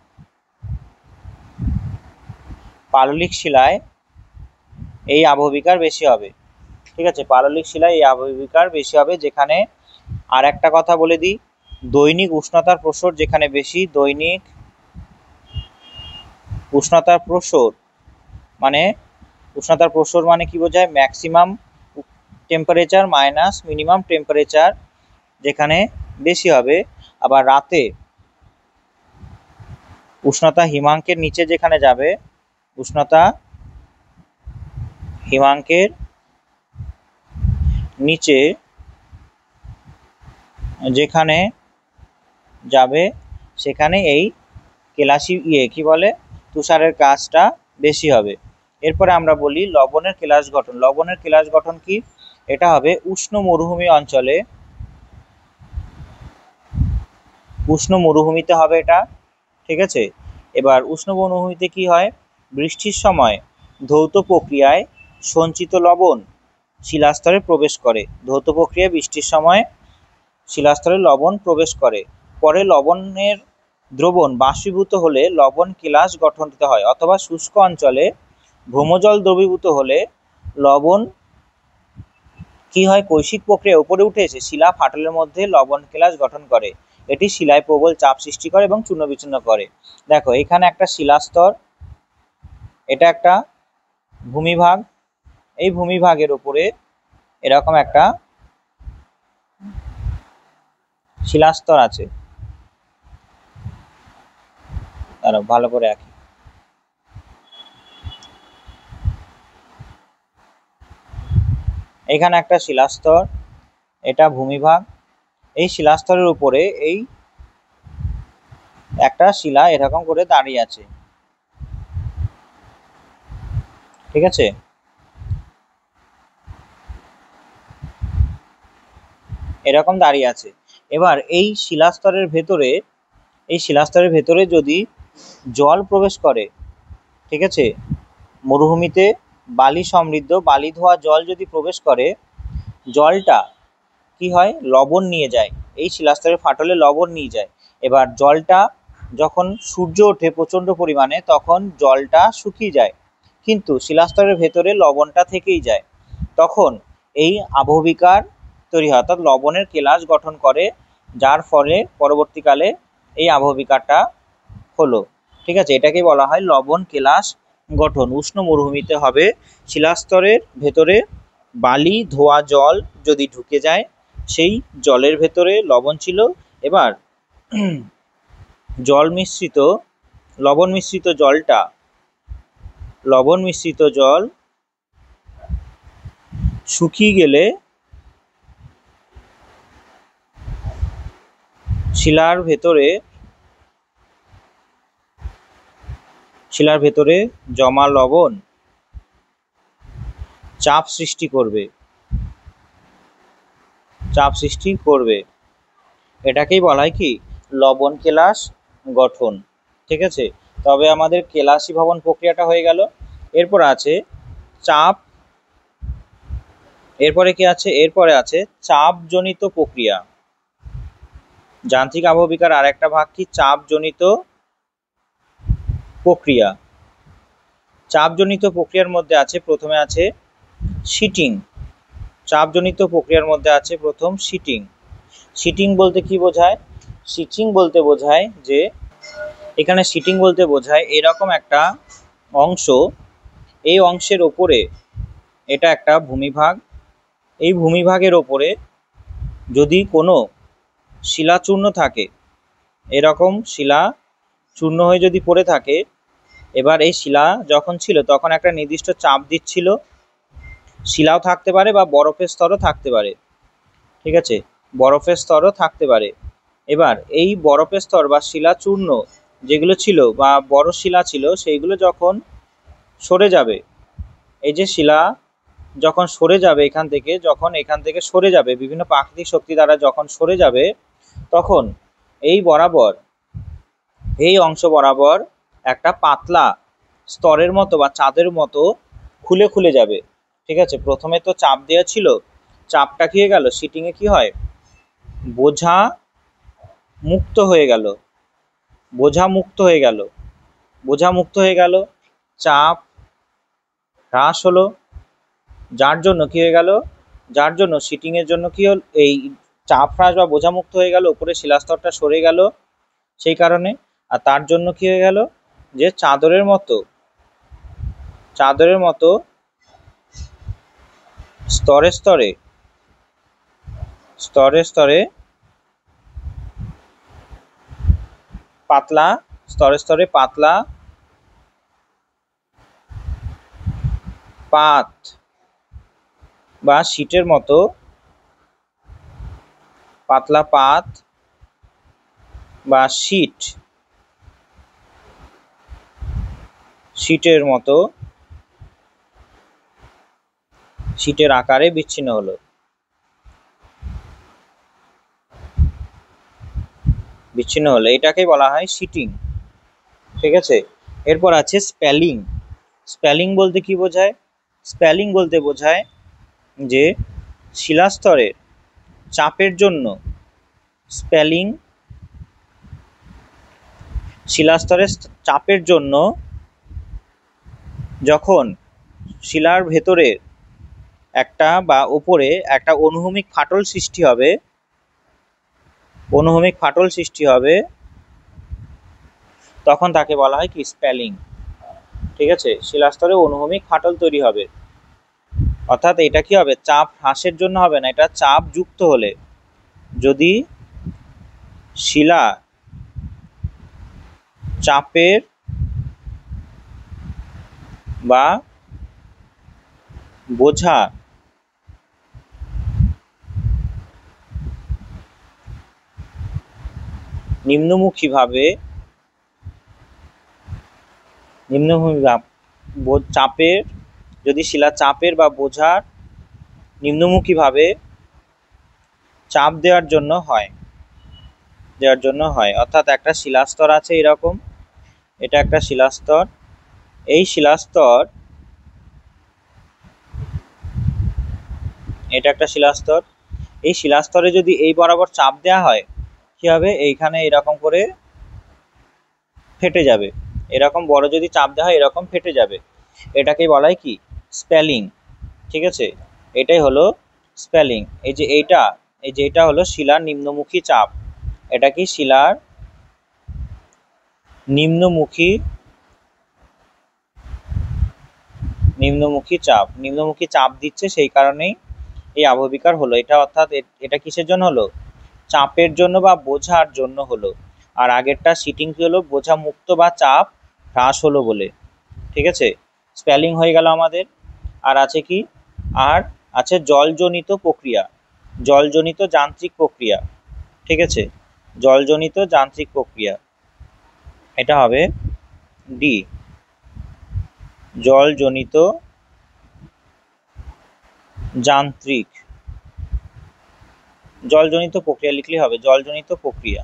পাললিক শিলায় এই আবহবিকার বেশি হবে। ঠিক আছে, পাললিক শিলায় এই আবহবিকার বেশি হবে। যেখানে আর একটা কথা বলে দিই, দৈনিক উষ্ণতার প্রসর যেখানে বেশি, দৈনিক উষ্ণতার প্রসর মানে উষ্ণতার প্রসর মানে কি বোঝায়? Maximum temperature minus minimum temperature যেখানে বেশি হবে। আবার রাতে উষ্ণতা হিমাঙ্কের নিচে যেখানে যাবে, উষ্ণতা হিমাঙ্কের নিচে যেখানে যাবে সেখানে এই কেলাসি কি বলে তুষারের কাজটা বেশি হবে। এরপরে আমরা বলি লবণের কেলাস গঠন। লবণের কেলাস গঠন কি? এটা হবে উষ্ণ মরুভূমি অঞ্চলে, উষ্ণ মরুভূমিতে হবে এটা, ঠিক আছে। এবার উষ্ণ মরুভূমিতে কি হয়? বৃষ্টির সময় ধৌত প্রক্রিয়ায় সঞ্চিত লবণ শিলাস্তরে প্রবেশ করে। ধৌত প্রক্রিয়ায় বৃষ্টির সময় শিলাস্তরে লবণ প্রবেশ করে। পরে লবণের দ্রবণ বাষ্পীভূত হলে লবণ কেলাস গঠনিত হয়, অথবা শুষ্ক অঞ্চলে ভৌমজল দ্রবীভূত হলে লবণ কি হয়? কৈশিক প্রক্রিয়া উপরে উঠে এসে শিলা ফাটলের মধ্যে লবণ কেলাস গঠন করে। এটি শিলায় প্রবল চাপ সৃষ্টি করে এবং চূর্ণ বিচূর্ণ করে। দেখো এখানে একটা শিলাস্তর, এটা একটা ভূমিভাগ, এই ভূমিভাগের উপরে এরকম একটা শিলাস্তর আছে। দাঁড়াও ভালো করে আঁকি। এখানে একটা শিলাস্তর, এটা ভূমিভাগ, এই শিলাস্তরের উপরে এই একটা শিলা এরকম করে দাঁড়িয়ে আছে, ঠিক আছে। এরকম দাঁড়িয়ে আছে। এবার এই শিলাস্তরের ভেতরে, এই শিলাস্তরের ভেতরে যদি জল প্রবেশ করে, ঠিক আছে, মরুভূমিতে বালি সমৃদ্ধ বালি ধোয়া জল যদি প্রবেশ করে, জলটা কি হয়? লবণ নিয়ে যায়, এই শিলাস্তরের ফাটলে লবণ নিয়ে যায়। এবার জলটা যখন সূর্য ওঠে প্রচণ্ড পরিমাণে তখন জলটা শুকিয়ে যায়, কিন্তু শিলাস্তরের ভেতরে লবণটা থেকেই যায়। তখন এই আবহবিকার তৈরি হয়, অর্থাৎ লবণের কেলাস গঠন করে, যার ফলে পরবর্তীকালে এই আবহবিকারটা হলো, ঠিক আছে। এটাকেই বলা হয় লবণ কেলাস গঠন। উষ্ণ মরুভূমিতে হবে শিলাস্তরের ভেতরে বালি ধোয়া জল যদি ঢুকে যায়, সেই জলের ভেতরে লবণ ছিল, এবার জল মিশ্রিত লবণ মিশ্রিত জলটা, লবণ মিশ্রিত জল শুকিয়ে গেলে শিলার ভেতরে জমা লবণ চাপ সৃষ্টি করবে, এটাকেই বলা হয় কি? লবণ কেলাস গঠন, ঠিক আছে। তবে আমাদের কেলাসী ভবন প্রক্রিয়াটা হয়ে গেল। এরপর আছে চাপ, এরপরে কি আছে? এরপরে আছে চাপজনিত প্রক্রিয়া। যান্ত্রিক আবহবিকার আর একটা ভাগ কি? চাপজনিত প্রক্রিয়া। চাপজনিত প্রক্রিয়ার মধ্যে আছে, প্রথমে আছে শিটিং। চাপজনিত প্রক্রিয়ার মধ্যে আছে প্রথম শিটিং। শিটিং বলতে কি বোঝায়? শিটিং বলতে বোঝায় যে, এখানে শিটিং বলতে বোঝায় এরকম একটা অংশ, এই অংশের ওপরে, এটা একটা ভূমিভাগ, এই ভূমিভাগের ওপরে যদি কোনো শিলা চূর্ণ থাকে, এরকম শিলা চূর্ণ হয়ে যদি পড়ে থাকে, এবার এই শিলা যখন ছিল তখন একটা নির্দিষ্ট চাপ দিচ্ছিল, শিলাও থাকতে পারে বা বরফের স্তরও থাকতে পারে, ঠিক আছে, বরফের স্তরও থাকতে পারে। এবার এই বরফের স্তর বা শিলা চূর্ণ যেগুলো ছিল বা বড় শিলা ছিল, সেইগুলো যখন সরে যাবে, এই যে শিলা যখন সরে যাবে যখন এখান থেকে সরে যাবে বিভিন্ন প্রাকৃতিক শক্তি দ্বারা যখন সরে যাবে, তখন এই অংশ বরাবর একটা পাতলা স্তরের মতো বা চাঁদের মতো খুলে যাবে, ঠিক আছে। প্রথমে তো চাপ দেওয়া ছিল, চাপটা কি হয়ে গেল? শিটিংয়ে কি হয়? বোঝা মুক্ত হয়ে গেল, চাপ হ্রাস হলো, যার জন্য শিটিংয়ের জন্য কি হল? এই চাপ হ্রাস বা বোঝা মুক্ত হয়ে গেল, উপরে শিলাস্তরটা সরে গেল সেই কারণে। আর তার জন্য কি হয়ে গেল? যে চাদরের মতো স্তরে স্তরে স্তরে স্তরে পাতলা, স্তরে স্তরে পাতলা পাত বা শীটের মতো, পাতলা পাত বা শীটের মতো, শীটের আকারে বিচ্ছিন্ন হলো। এটাকেই বলা হয় শিটিং। ঠিক আছে, এরপর আছে স্পেলিং। স্পেলিং বলতে কি বোঝায়? স্পেলিং বলতে বোঝায় যে শিলাস্তরের চাপের জন্য স্পেলিং, শিলাস্তরের চাপের জন্য যখন শিলার ভেতরে একটা বা উপরে একটা অনুভূমিক ফাটল সৃষ্টি হবে, তখন তাকে বলা হয় কি? স্পেলিং। ঠিক আছে, শিলাস্তরে অনুভূমিক ফাটল তৈরি হবে, অর্থাৎ এটা কি হবে? চাপ হ্রাসের জন্য হবে না, এটা চাপ যুক্ত হলে। যদি শিলা চাপের বা বোঝা নিম্নমুখীভাবে চাপের, যদি শিলা চাপের বা বোঝার নিম্নমুখীভাবে চাপ দেওয়ার জন্য হয়, অর্থাৎ একটা শিলাস্তর আছে এরকম, এটা একটা শিলাস্তর, এই শিলাস্তরে যদি এই বরাবর চাপ দেওয়া হয়, কি হবে? এইখানে এরকম করে ফেটে যাবে, এরকম বড় যদি চাপ দেওয়া হয় এরকম ফেটে যাবে, এটাকেই বলা হয় কি? স্পেলিং। ঠিক আছে, এটাই হলো স্পেলিং। এই যে এটা হলো শিলার নিম্নমুখী চাপ, এটা কি? শিলার নিম্নমুখী চাপ দিচ্ছে, সেই কারণেই এই আবহবিকার হলো এটা। অর্থাৎ এটা কিসের জন্য হলো? চাপের জন্য বা বোঝার জন্য হলো। আর আগেরটা শিটিং কি হলো? বোঝা মুক্ত বা চাপ হ্রাস হলো বলে। ঠিক আছে, স্পেলিং হয়ে গেল আমাদের। আর আছে কি? আর আছে জলজনিত প্রক্রিয়া, জলজনিত যান্ত্রিক প্রক্রিয়া। ঠিক আছে, জলজনিত যান্ত্রিক প্রক্রিয়া, এটা হবে ডি। জলজনিত প্রক্রিয়া লিখলে হবে জলজনিত প্রক্রিয়া।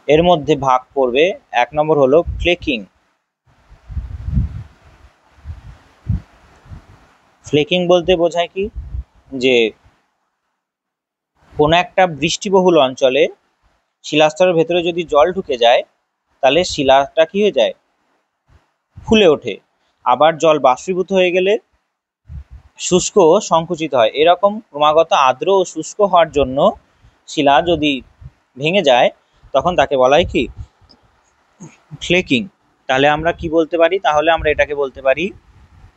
এর মধ্যে ভাগ করবে, 1 নম্বর হলো ফ্লেকিং। ফ্লেকিং বলতে বোঝায় কি? যে কোনো একটা বৃষ্টিবহুল অঞ্চলে শিলাস্তরের ভেতরে যদি জল ঢুকে যায়, তাহলে শিলাটা কি হয়ে যায়? ফুলে ওঠে। আবার জল বাষ্পীভূত হয়ে গেলে শুষ্ক ও সংকুচিত হয়। এরকম ক্রমাগত আর্দ্র ও শুষ্ক হওয়ার জন্য শিলা যদি ভেঙে যায়, তখন তাকে বলা হয় কি? ফ্লেকিং। তাহলে আমরা কি বলতে পারি? তাহলে আমরা এটাকে বলতে পারি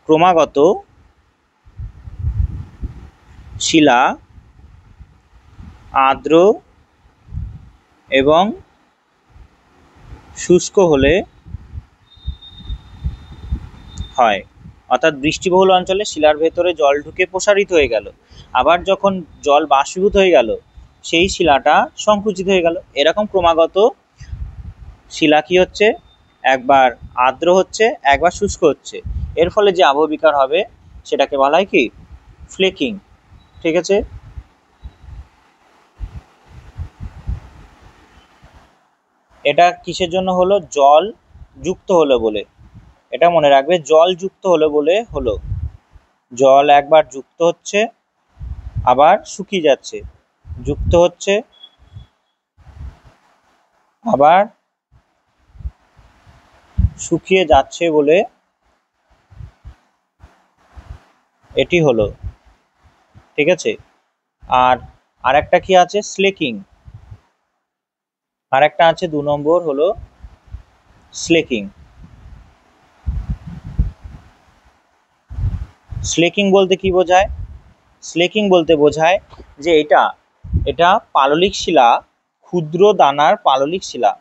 ক্রমাগত শিলা আর্দ্র এবং শুষ্ক হলে হয়। অর্থাৎ বৃষ্টিবহুল অঞ্চলে শিলার ভেতরে জল ঢুকে প্রসারিত হয়ে গেল, আবার যখন জল বাষ্পীভূত হয়ে গেল, সেই শিলাটা সংকুচিত হয়ে গেল। এরকম ক্রমাগত শিলা কি হচ্ছে? একবার আর্দ্র হচ্ছে, একবার শুষ্ক হচ্ছে, এর ফলে যে আবহবিকার হবে সেটাকে বলা হয় কি? ফ্লেকিং। ঠিক আছে, এটা কিসের জন্য হলো? জল যুক্ত হলো বলে। এটা মনে রাখবে, জল যুক্ত হলো বলে হলো। জল একবার যুক্ত হচ্ছে, আবার শুকিয়ে যাচ্ছে, যুক্ত হচ্ছে, আবার শুকিয়ে যাচ্ছে বলে এটি হলো। ঠিক আছে, আর আরেকটা কি আছে? স্লেকিং। আরেকটা আছে 2 নম্বর হলো স্লেকিং। স্লেকিং বলতে কি বোঝায়? স্লেকিং বলতে বোঝায় যে এটা পাললিক শিলা, ক্ষুদ্র দানার পাললিক শিলা,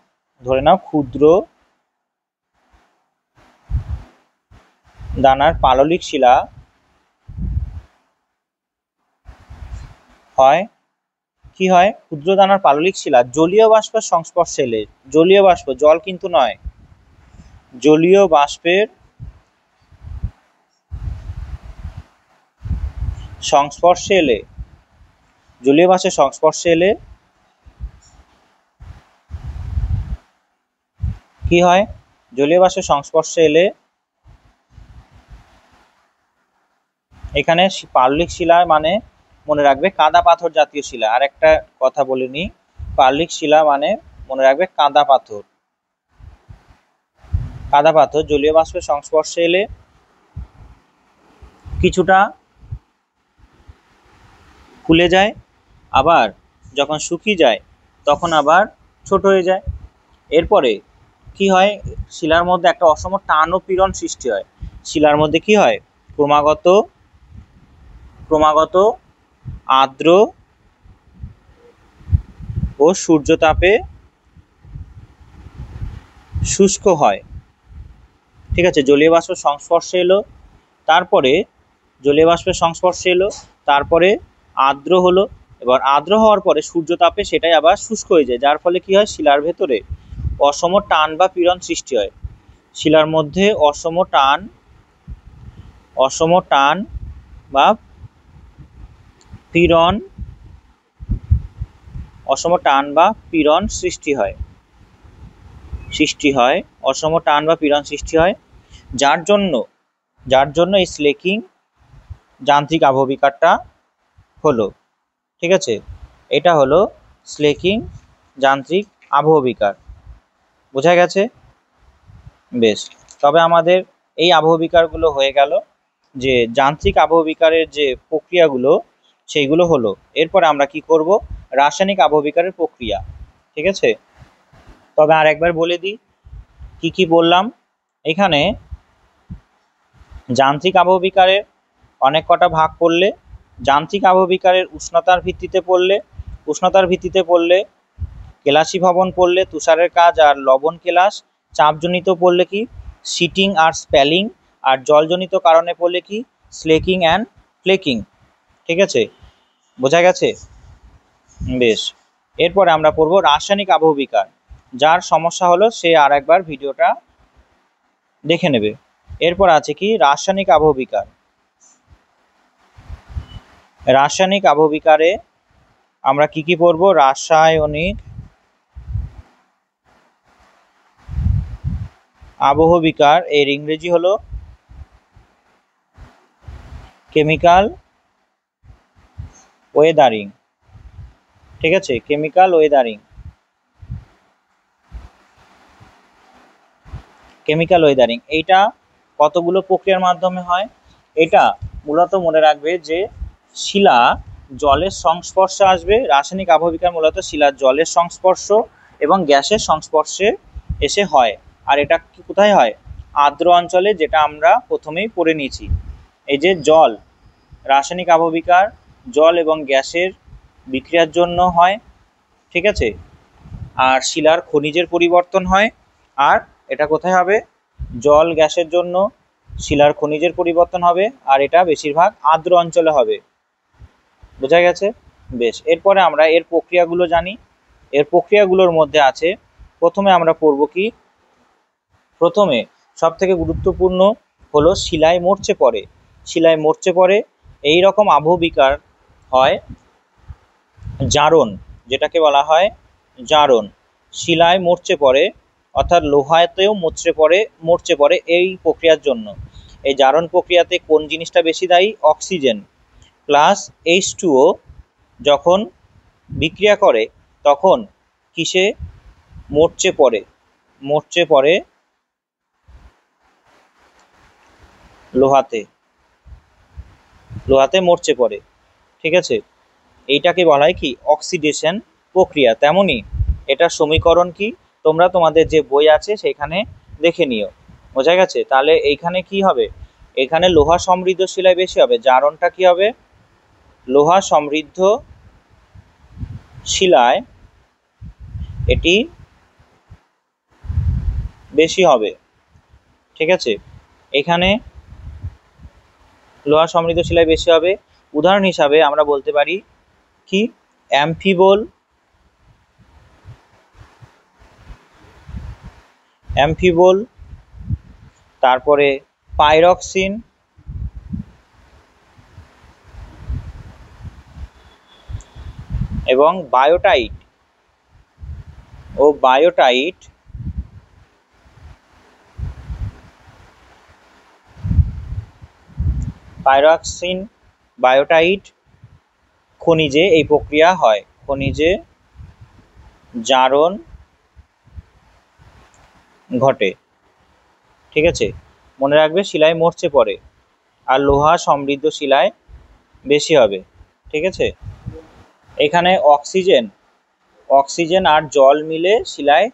ধরে নাও ক্ষুদ্র দানার পাললিক শিলা হয়। কি হয়? ক্ষুদ্র দানার পাললিক শিলা জলীয় বাষ্পের সংস্পর্শে এলে, জলীয় বাষ্প, জল কিন্তু নয়, জলীয় বাষ্পের সংস্পর্শে এলে, জলীয় বাষ্পের সংস্পর্শে এলে কি হয়? জলীয় বাষ্পের সংস্পর্শে এলে এখানে পাললিক শিলা মানে মনে রাখবে কাদা পাথর জাতীয় শিলা। আর একটা কথা বলে নি, পাললিক শিলা মানে মনে রাখবে কাদা পাথর। কাদা পাথর জলীয় বাষ্পের সংস্পর্শে এলে কিছুটা ফুলে যায়, আবার যখন শুকিয়ে যায় তখন আবার ছোট হয়ে যায়। এরপরে কি হয়? শিলার মধ্যে একটা অসম টান ও পীড়ন সৃষ্টি হয়। শিলার মধ্যে কি হয়? ক্রমাগত আর্দ্র ও সূর্যতাপে শুষ্ক হয়। ঠিক আছে, জলীয় বাষ্পের সংস্পর্শে এলো, তারপরে জলীয় বাষ্পের সংস্পর্শে এলো, তারপরে আর্দ্র হলো, এবার আর্দ্র হওয়ার পরে সূর্যতাপে সেটাই আবার শুষ্ক হয়ে যায়, যার ফলে কি হয়? শিলার ভেতরে অসম টান বা পীড়ন সৃষ্টি হয়। শিলার মধ্যে অসম টান বা পীড়ন, অসম টান বা পীড়ন সৃষ্টি হয়, অসম টান বা পীড়ন সৃষ্টি হয়, যার জন্য এই স্লেকিং যান্ত্রিক আবহবিকারটা হলো। ঠিক আছে, এটা হলো স্লেকিং যান্ত্রিক আবহবিকার। বোঝা গেছে? বেশ, তবে আমাদের এই আবহবিকারগুলো হয়ে গেল। যে যান্ত্রিক আবহবিকারের যে প্রক্রিয়াগুলো সেইগুলো হলো। এরপরে আমরা কি করব? রাসায়নিক আবহবিকারের প্রক্রিয়া। ঠিক আছে, তবে আর একবার বলে দিই কি কি বললাম। এখানে যান্ত্রিক আবহবিকারের অনেক কটা ভাগ পড়লে, যান্ত্রিক আবহবিকারের উষ্ণতার ভিত্তিতে পড়লে কেলাসী ভবন পড়লে তুষারের কাজ আর লবণ কেলাস, চাপজনিত পড়লে কি শিটিং আর স্প্যালিং, আর জলজনিত কারণে পড়লে কি স্লেকিং অ্যান্ড ফ্লেকিং। ঠিক আছে, বোঝা গেছে? বেশ, এরপরে আমরা পড়ব রাসায়নিক আবহবিকার। যার সমস্যা হলো সে আর একবার ভিডিওটা দেখে নেবে। এরপর আছে কি রাসায়নিক আবহবিকার। রাসায়নিক আবহবিকারে আমরা কি কি পড়ব? রাসায়নিক আবহবিকার এর ইংরেজি হলো কেমিক্যাল ওয়েদারিং। ঠিক আছে, কেমিক্যাল ওয়েদারিং। এইটা কতগুলো প্রক্রিয়ার মাধ্যমে হয়? এটা মূলত মনে রাখবে যে শিলা জলের সংস্পর্শে আসবে। রাসায়নিক আবহবিকার মূলত শিলার জলের সংস্পর্শ এবং গ্যাসের সংস্পর্শে এসে হয়। আর এটা কি কোথায় হয়? আর্দ্র অঞ্চলে, যেটা আমরা প্রথমেই পড়ে নিয়েছি। এই যে জল, রাসায়নিক আবহবিকার জল এবং গ্যাসের বিক্রিয়ার জন্য হয়। ঠিক আছে, আর শিলার খনিজের পরিবর্তন হয়। আর এটা কোথায় হবে? জল গ্যাসের জন্য শিলার খনিজের পরিবর্তন হবে, আর এটা বেশিরভাগ আর্দ্র অঞ্চলে হবে। বোঝা গেছে? বেশ, এরপরে আমরা এর প্রক্রিয়াগুলো জানি। এর প্রক্রিয়াগুলোর মধ্যে আছে, প্রথমে আমরা পড়ব কি, প্রথমে সব থেকে গুরুত্বপূর্ণ হলো শিলায় মরচে পড়ে। এই রকম আবহবিকার হয় জারণ, যেটাকে বলা হয় জারণ। শিলায় মরচে পড়ে, অর্থাৎ লোহাতেও মরচে পড়ে এই প্রক্রিয়ার জন্য। এই জারণ প্রক্রিয়াতে কোন জিনিসটা বেশি দায়ী? অক্সিজেন প্লাস H2O যখন বিক্রিয়া করে তখন কিসে মরচে পড়ে? লোহাতে মরচে পড়ে। ঠিক আছে, এইটাকে বলা হয় কি অক্সিডেশন প্রক্রিয়া। তেমনি এটার সমীকরণ কি তোমরা তোমাদের যে বই আছে সেখানে দেখে নিও। বোঝা গেছে? তাহলে এইখানে কি হবে? এখানে লোহা সমৃদ্ধ শিলায় বেশি হবে। জারণটা কি হবে? লোহা সমৃদ্ধ শিলায় এটি বেশি হবে। ঠিক আছে, এখানে লোহা সমৃদ্ধ শিলায় বেশি হবে। উদাহরণ হিসাবে আমরা বলতে পারি কি অ্যাম্ফিবোল, তারপরে পাইরক্সিন এবং বায়োটাইট পাইরক্সিন, বায়োটাইট খনিজে এই প্রক্রিয়া হয়, খনিজে জারণ ঘটে। ঠিক আছে, মনে রাখবে শিলায় মরচে পড়ে আর লোহা সমৃদ্ধ শিলায় বেশি হবে। ঠিক আছে, এখানে অক্সিজেন আর জল মিলে শিলায়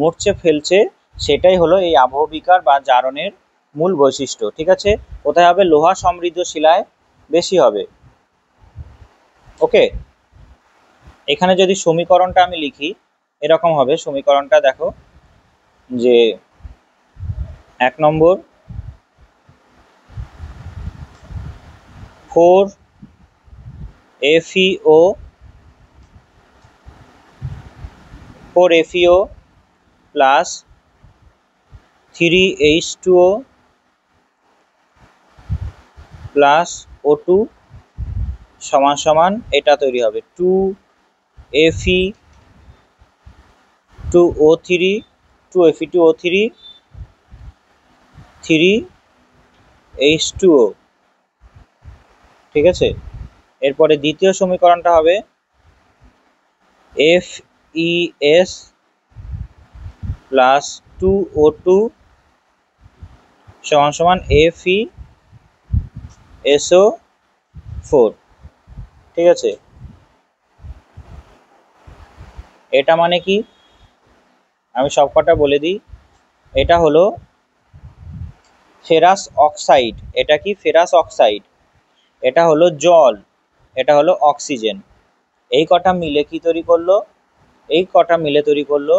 মরচে ফেলছে, সেটাই হলো এই আবহবিকার বা জারণের মূল বৈশিষ্ট্য। ঠিক আছে, কোথায় হবে? লোহা সমৃদ্ধ শিলায় বেশি হবে। ওকে, এখানে যদি সমীকরণটা আমি লিখি এরকম হবে। সমীকরণটা দেখো যে 1 নম্বর 4FeO plus 3H2O plus O2 সমান সমান এটা তৈরি হবে 2Fe2O3 3H2O। ঠিক আছে, এরপরে দ্বিতীয় সমীকরণটা হবে FeS প্লাস 2O2 সমান সমান FeSO4। ঠিক আছে, এটা মানে কি আমি সবকটা বলে দিই। এটা হলো ফেরাস অক্সাইড। এটা কি? Ferrous oxide. এটা হলো জল, এটা হলো অক্সিজেন। এই কটা মিলে কি তৈরি করলো? এই কটা মিলে তৈরি করলো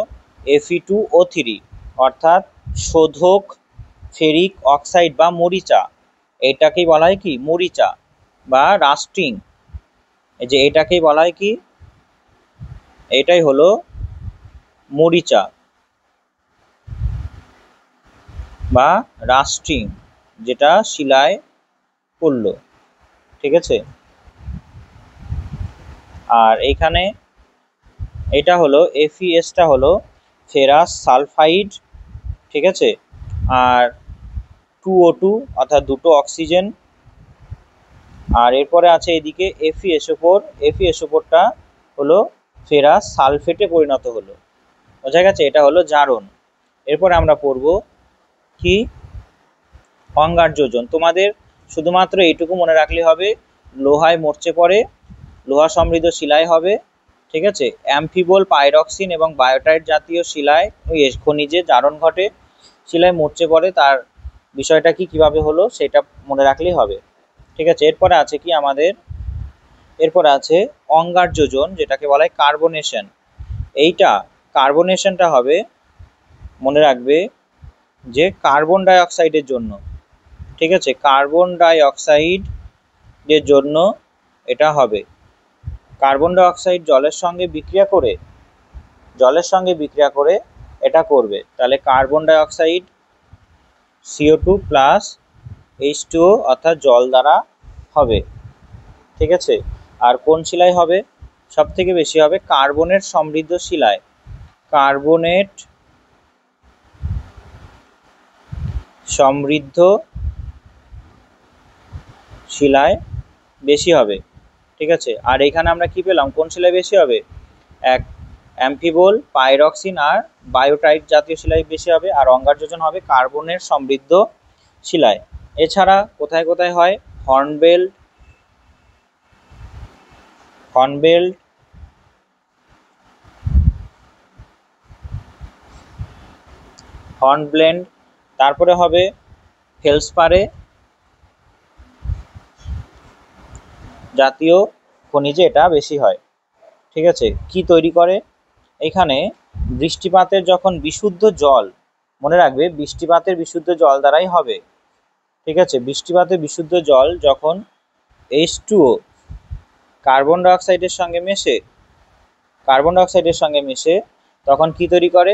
Fe2O3, অর্থাৎ শোধক ফেরিক অক্সাইড বা মরিচা। এটাকেই বলা হয় কি? মরিচা বা রাস্টিং। এই যে এটাকেই বলা হয় কি? এটাই হলো মরিচা বা রাস্টিং, যেটা শিলায় পড়লো। ঠিক আছে, আর এখানে এটা হলো FeSটা হলো ফেরাস সালফাইড। ঠিক আছে, আর 2O2 অর্থাৎ দুটো অক্সিজেন। আর এরপরে আছে এদিকে FeSO4টা হলো ফেরাস সালফেটে পরিণত হলো। বোঝা গেছে? এটা হলো জারণ। এরপরে আমরা পড়ব কি? অঙ্গার যোজন। তোমাদের শুধুমাত্র এইটুকু মনে রাখলে হবে, লোহায় মরচে পড়ে, লোহা সমৃদ্ধ শিলায় হবে। ঠিক আছে, অ্যাম্ফিবোল, পাইরক্সিন এবং বায়োটাইট জাতীয় শিলায় খনিজে জারণ ঘটে, শিলায় মরচে পড়ে, তার বিষয়টা কি কিভাবে হলো সেটা মনে রাখলেই হবে। ঠিক আছে, এরপরে আছে কি আমাদের? এরপরে আছে অঙ্গার যোজন, যেটাকে বলা হয় কার্বনেশন। কার্বনেশনটা হবে, মনে রাখবে, যে কার্বন ডাই অক্সাইডের জন্য। ঠিক আছে, কার্বন ডাই অক্সাইডের জন্য এটা হবে। কার্বন ডাই অক্সাইড জলের সঙ্গে বিক্রিয়া করে এটা করবে। তাহলে carbon die oxide CO2 plus H2O অর্থাৎ জল দ্বারা হবে। ঠিক আছে, আর কোন শিলায় হবে? সব থেকে বেশি হবে কার্বনেট সমৃদ্ধ শিলায়। কার্বনেট সমৃদ্ধ শিলায় বেশি হবে। ঠিক আছে, আর এখানে আমরা কি পেলাম? কোন শিলায় বেশি হবে? এক অ্যাম্ফিবোল, পাইরক্সিন আর বায়োটাইট জাতীয় শিলায় বেশি হবে। আর অঙ্গার যোজন হবে কার্বনের সমৃদ্ধ শিলায়। এছাড়া কোথায় কোথায় হয়? হর্নব্লেন্ড, তারপরে হবে ফেলসপারে, জাতীয় খনিজে এটা বেশি হয়। ঠিক আছে, কি তৈরি করে এখানে বৃষ্টিপাতের যখন বিশুদ্ধ জল, মনে রাখবে বৃষ্টিপাতের বিশুদ্ধ জল দ্বারাই হবে। ঠিক আছে, বৃষ্টিপাতের বিশুদ্ধ জল যখন H2O কার্বন ডাইঅক্সাইডের সঙ্গে মেশে তখন কি তৈরি করে,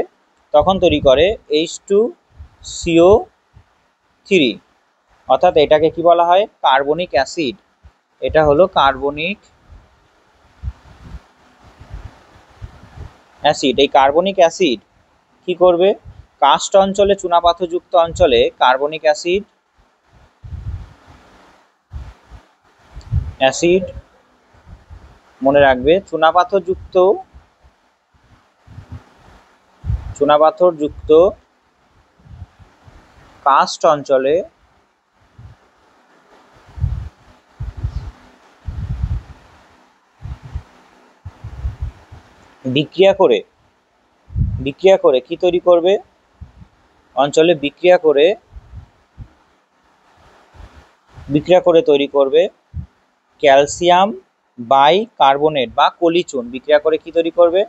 তখন তৈরি করে H2CO3, অর্থাৎ এটাকে কি বলা হয়, কার্বনিক অ্যাসিড। এটা হলো কার্বনিক অ্যাসিড। এই কার্বনিক অ্যাসিড কি করবে, কাস্ট অঞ্চলে চুনাপাথরযুক্ত অঞ্চলে কার্বনিক অ্যাসিড মনে রাখবে চুনাপাথরযুক্ত কাস্ট অঞ্চলে বিক্রিয়া করে কি তৈরি করবে, অঞ্চলে বিক্রিয়া করে তৈরি করবে ক্যালসিয়াম বাইকার্বনেট বা কলিচুন। বিক্রিয়া করে কি তৈরি করবে,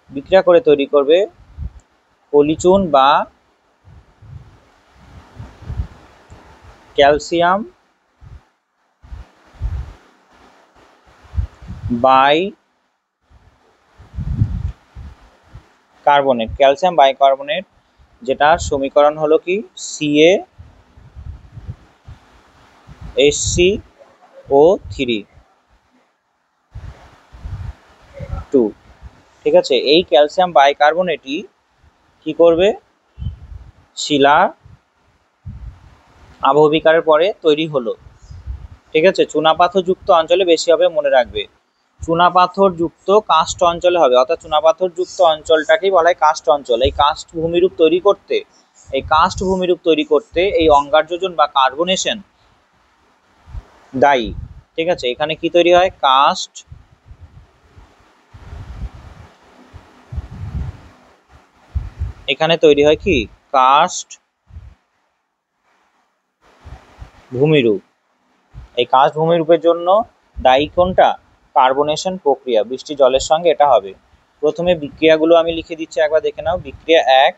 বিক্রিয়া করে তৈরি করবে কলিচুন বা ক্যালসিয়াম বাইকার্বনেট, যেটার সমীকরণ হলো কি CaHCO3 ঠিক আছে, এই ক্যালসিয়াম বাইকার্বনেটই কি করবে, শিলা আবহবিকারের পরে তৈরি হলো। ঠিক আছে, চুনাপাথরযুক্ত অঞ্চলে বেশি হবে, মনে রাখবে চুনাপাথরযুক্ত কাস্ট অঞ্চলে হবে, অর্থাৎ চুনাপাথরযুক্ত অঞ্চলটাকেই বলা হয় কাস্ট অঞ্চল। এই কাস্ট ভূমিরূপ তৈরি করতে এই অঙ্গারযোজন বা কার্বনেশন দায়ী। ঠিক আছে, এখানে কি তৈরি হয়, এখানে তৈরি হয় কি কাস্ট ভূমিরূপ। এই কাস্ট ভূমিরূপের জন্য দায়ী কোনটা, কার্বনেশন প্রক্রিয়া, বৃষ্টি জলের সঙ্গে এটা হবে। প্রথমে বিক্রিয়াগুলো আমি লিখে দিচ্ছি, একবার দেখে নাও। বিক্রিয়া 1,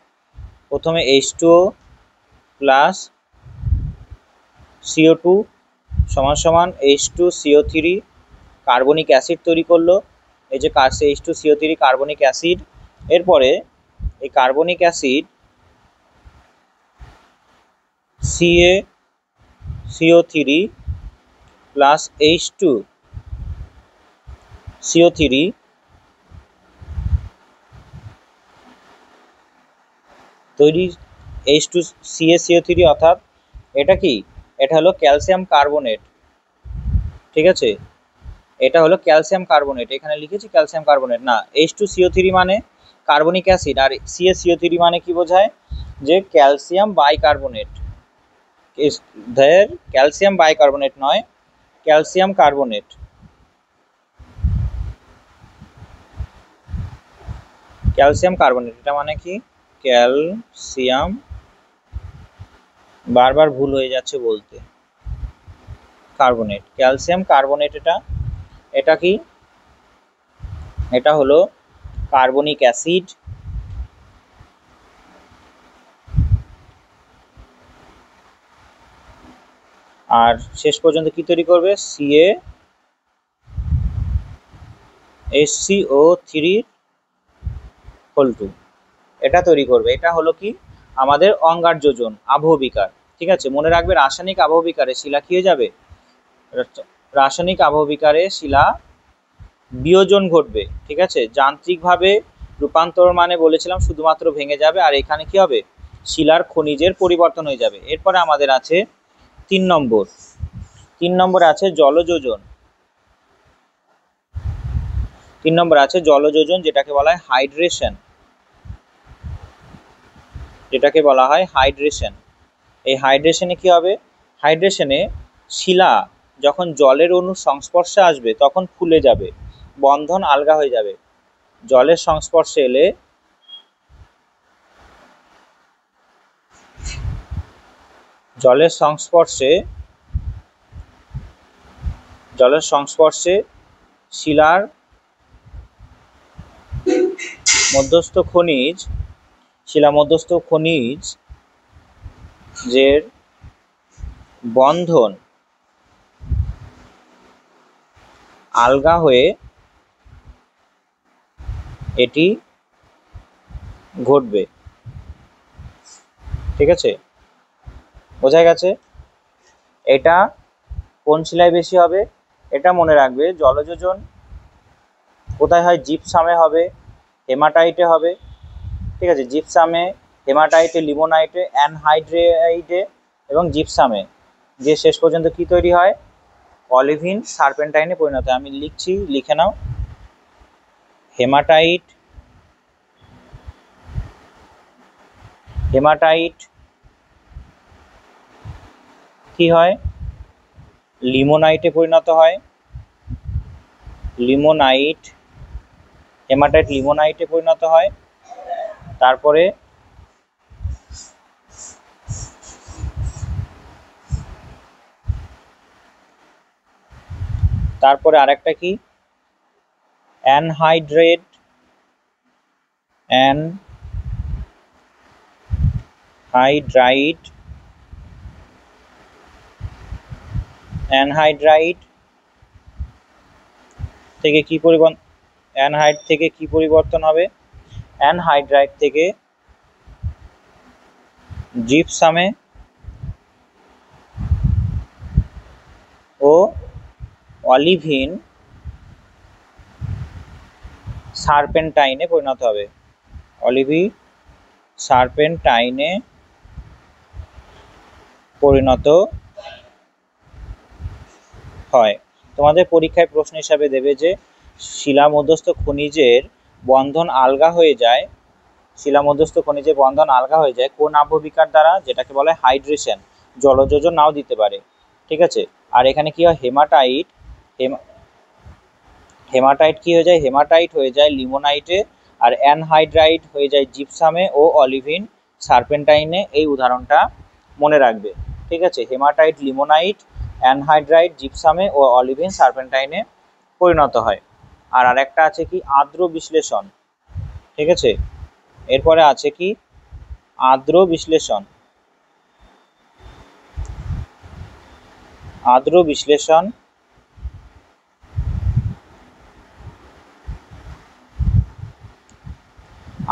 প্রথমে H2O প্লাস CO2 সমান H2CO3 কার্বনিক অ্যাসিড তৈরি করলো। এই যে H2CO3 কার্বনিক অ্যাসিড, এরপরে এই carbonic acid CaCO3 plus H2CO3 তৈরি, H2CaCO3 অর্থাৎ এটা কি, এটা হলো ক্যালসিয়াম কার্বনেট। ঠিক আছে, এটা হলো ক্যালসিয়াম কার্বনেট, এখানে লিখেছি ক্যালসিয়াম কার্বনেট না। H2CO3 মানে কার্বনিক অ্যাসিড, আর CaCO3 মানে কি বোঝায়, যে ক্যালসিয়াম বাইকার্বনেট। ক্যালসিয়াম বাইকার্বনেট নয়, ক্যালসিয়াম কার্বনেট। ক্যালসিয়াম কার্বনেট এটা মানে কি, ক্যালসিয়াম, বারবার ভুল হয়ে যাচ্ছে বলতে, কার্বনেট, ক্যালসিয়াম কার্বনেট। এটা কি, এটা হলো কার্বনিক অ্যাসিড। আর শেষ পর্যন্ত কি তৈরি করবে, CaHCO3 এটা তৈরি করবে। এটা হলো কি আমাদের অঙ্গার যোজন আবহবিকার। ঠিক আছে, মনে রাখবে রাসায়নিক আবহবিকারে শিলা কি হয়ে যাবে, রাসায়নিক আবহবিকারে শিলা বিয়োজন ঘটবে। ঠিক আছে, যান্ত্রিকভাবে রূপান্তর মানে বলেছিলাম শুধুমাত্র ভেঙে যাবে, আর এখানে কি হবে, শিলার খনিজের পরিবর্তন হয়ে যাবে। এরপরে আমাদের আছে 3 নম্বর আছে জলযোজন। 3 নম্বর আছে জলযোজন, যেটাকে বলা হয় হাইড্রেশন। এই হাইড্রেশনে কি হবে, হাইড্রেশনে শিলা যখন জলের অণুর সংস্পর্শে আসবে তখন ফুলে যাবে, বন্ধন আলগা হয়ে যাবে। জলের সংস্পর্শে এলে জলের সংস্পর্শে শিলার মধ্যস্থ খনিজ যে বন্ধন আলগা হয়ে এটি ঘটবে। ঠিক আছে, বোঝা গেছে? এটা কোন শিলায় বেশি হবে? এটা মনে রাখবে, জলযোজন কোথায় হয়? জিপসামে হবে, হেমাটাইটে হবে। ঠিক আছে, জিপসামে, হেমাটাইটে, লিমোনাইটে, অ্যানহাইড্রাইটে এবং জিপসামে যে শেষ পর্যন্ত কি তৈরি হয়? অলিভিন সার্পেন্টাইনে পরিণত হয়। আমি লিখছি, লিখে নাও। হেমাটাইট কি হয়? লিমোনাইটে পরিণত হয়। হেমাটাইট লিমোনাইটে পরিণত হয়। তারপরে আরেকটা কি? অ্যানহাইড্রাইট থেকে কি পরিবর্তন হবে? অ্যানহাইড্রাইট থেকে জিপসামে ও অলিভিন সার্পেন্টাইনে পরিণত হবে। সার্পেন্টাইনে পরিণত হয়। তোমাদের পরীক্ষায় প্রশ্ন হিসাবে দেবে যে শিলা মধ্যস্থ খনিজের বন্ধন আলগা হয়ে যায় কোন আবহবিকার দ্বারা? যেটাকে বলে হাইড্রেশন। জলযোজন নাও দিতে পারে। ঠিক আছে, আর এখানে কি হয়? হেমাটাইট কি হয়ে যায়? হেমাটাইট হয়ে যায় লিমোনাইটে, আর অ্যানহাইড্রাইট হয়ে যায় জিপসামে ও অলিভিন সার্পেন্টাইনে। এই উদাহরণটা মনে রাখবে। ঠিক আছে, হেমাটাইট লিমোনাইট, অ্যানহাইড্রাইট জিপসামে ও অলিভিন সার্পেন্টাইনে পরিণত হয়। আর আরেকটা আছে কি? আর্দ্র বিশ্লেষণ। ঠিক আছে, এরপরে আছে কি? আর্দ্র বিশ্লেষণ।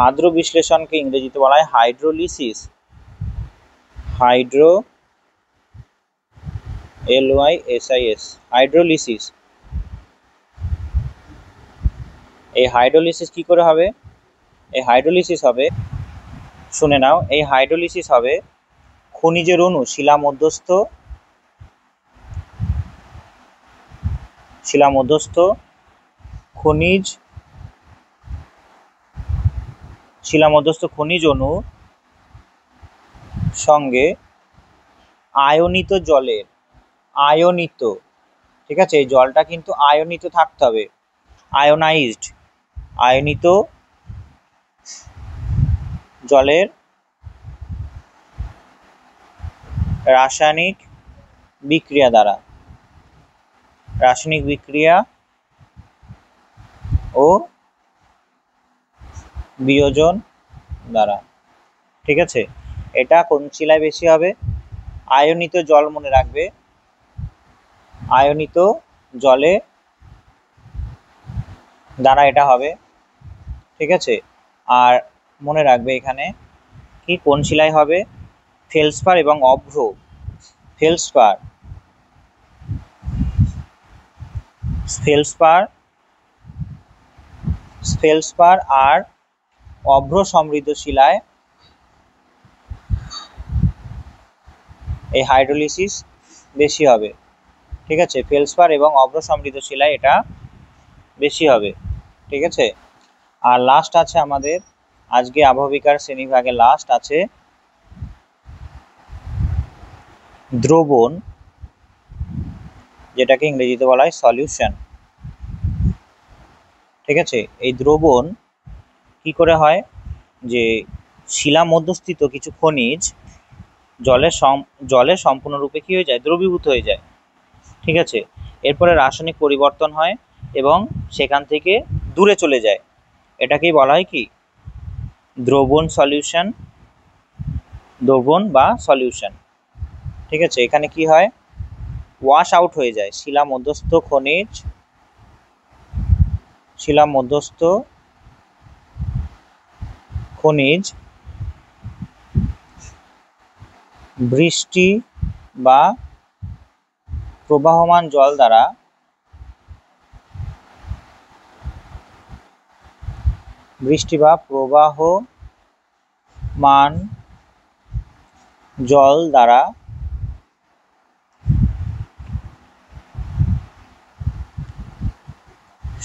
আর্দ্র বিশ্লেষণকে ইংরেজিতে বলা হয় হাইড্রোলিসিস। হাইড্রোলিসিস। এই হাইড্রোলিসিস কি করে হবে? এই হাইড্রোলিসিস হবে, শুনে নাও, এই হাইড্রোলিসিস হবে খনিজের অণু শিলা মধ্যস্থ খনিজ অণু সঙ্গে আয়নিত জলের ঠিক আছে, এই জলটা কিন্তু আয়নিত থাকতে হবে, আয়নিত জলের রাসায়নিক বিক্রিয়া ও বিয়োজন দ্বারা। ঠিক আছে, এটা কোন শিলায় বেশি হবে? আয়নিত জল, মনে রাখবে, আয়নিত জলে দ্বারা এটা হবে। ঠিক আছে, আর মনে রাখবে এখানে কি কোন শিলায় হবে? ফেলসপার এবং অভ্র। ফেলসপার আর অভ্র সমৃদ্ধ শিলায় এই হাইড্রোলিসিস বেশি হবে। ঠিক আছে, ফেলসপার এবং অভ্র সমৃদ্ধ শিলায় এটা বেশি হবে। ঠিক আছে, আর লাস্ট আছে আমাদের আজকে আবহবিকার শ্রেণীভাগে লাস্ট আছে দ্রবণ, যেটাকে ইংরেজিতে বলা হয় সলিউশন। ঠিক আছে, এই দ্রবণ কি করে হয়? যে শিলা মধ্যস্থিত কিছু খনিজ জলে সম্পূর্ণরূপে কি হয়ে যায়? দ্রবীভূত হয়ে যায়। ঠিক আছে, এরপরে রাসায়নিক পরিবর্তন হয় এবং সেখান থেকে দূরে চলে যায়, এটাকেই বলা হয় কি দ্রবণ সলিউশন, দ্রবণ বা সলিউশন। ঠিক আছে, এখানে কি হয়, ওয়াশ আউট হয়ে যায় শিলা মধ্যস্থ খনিজ, শিলা মধ্যস্থ খনিজ বৃষ্টি বা প্রবাহমান জল দ্বারা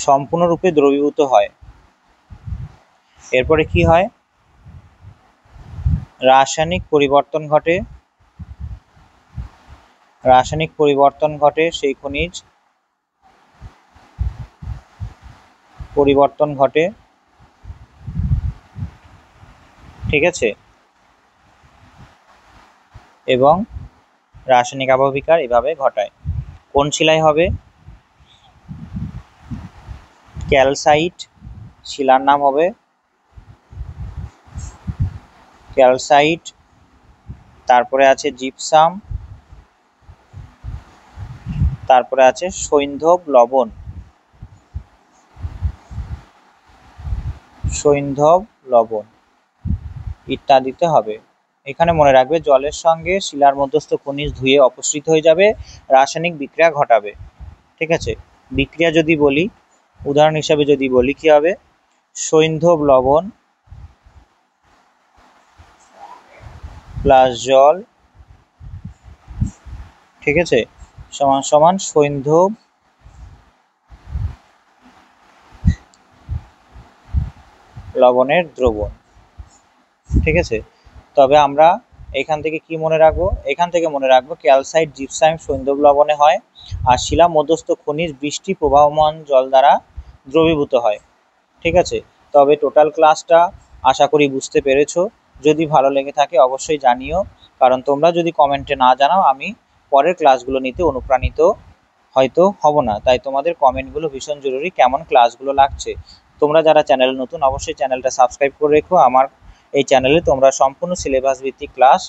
সম্পূর্ণরূপে দ্রবীভূত হয়। এরপরে কি হয়, রাসায়নিক পরিবর্তন ঘটে, সেই খনিজ পরিবর্তন ঘটে। ঠিক আছে, এবং রাসায়নিক আবহবিকার এভাবে ঘটায়। কোন শিলায় হবে, ক্যালসাইট শিলার নাম হবে ক্যালসাইট। তারপরে আছে জিপসাম, তারপরে আছে সৈন্ধব লবণ, ইত্যাদিতে হবে। এখানে মনে রাখবে জলের সঙ্গে শিলার মধ্যস্থ খনিজ ধুয়ে অপসৃত হয়ে যাবে, রাসায়নিক বিক্রিয়া ঘটাবে। ঠিক আছে, বিক্রিয়া যদি বলি, উদাহরণ হিসাবে যদি বলি, কি হবে, সৈন্ধব লবণ প্লাস জল, ঠিক আছে, সমান সমান সৈন্ধব লবণের দ্রবণ। ঠিক আছে, তবে আমরা এখান থেকে কি মনে রাখবো, এখান থেকে মনে রাখবো ক্যালসাইট জিপসাম সৈন্ধব লবণে হয়, আর শিলা মধ্যস্থ খনিজ বৃষ্টি প্রবাহমান জল দ্বারা দ্রবীভূত হয়। ঠিক আছে, তবে টোটাল ক্লাসটা আশা করি বুঝতে পেরেছো। যদি ভালো লেগে থাকে অবশ্যই জানিও, কারণ তোমরা যদি কমেন্টে না জানাও আমি পরের ক্লাসগুলো নিতে অনুপ্রাণিত হয়তো হব না, তাই তোমাদের কমেন্টগুলো ভীষণ জরুরি, কেমন ক্লাসগুলো লাগছে। তোমরা যারা চ্যানেল নতুন অবশ্যই চ্যানেলটা সাবস্ক্রাইব করে রেখো, আমার এই চ্যানেলে তোমরা সম্পূর্ণ সিলেবাস ভিত্তিক ক্লাস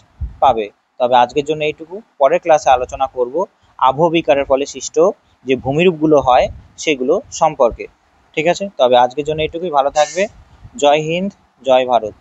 পাবে। তবে আজকের জন্য এইটুকু, পরের ক্লাসে আলোচনা করব আবহবিকারের ফলে সৃষ্ট যে ভূমিরূপগুলো হয় সেগুলো সম্পর্কে। ঠিক আছে, তবে আজকের জন্য এইটুকুই, ভালো থাকবে। জয় হিন্দ, জয় ভারত।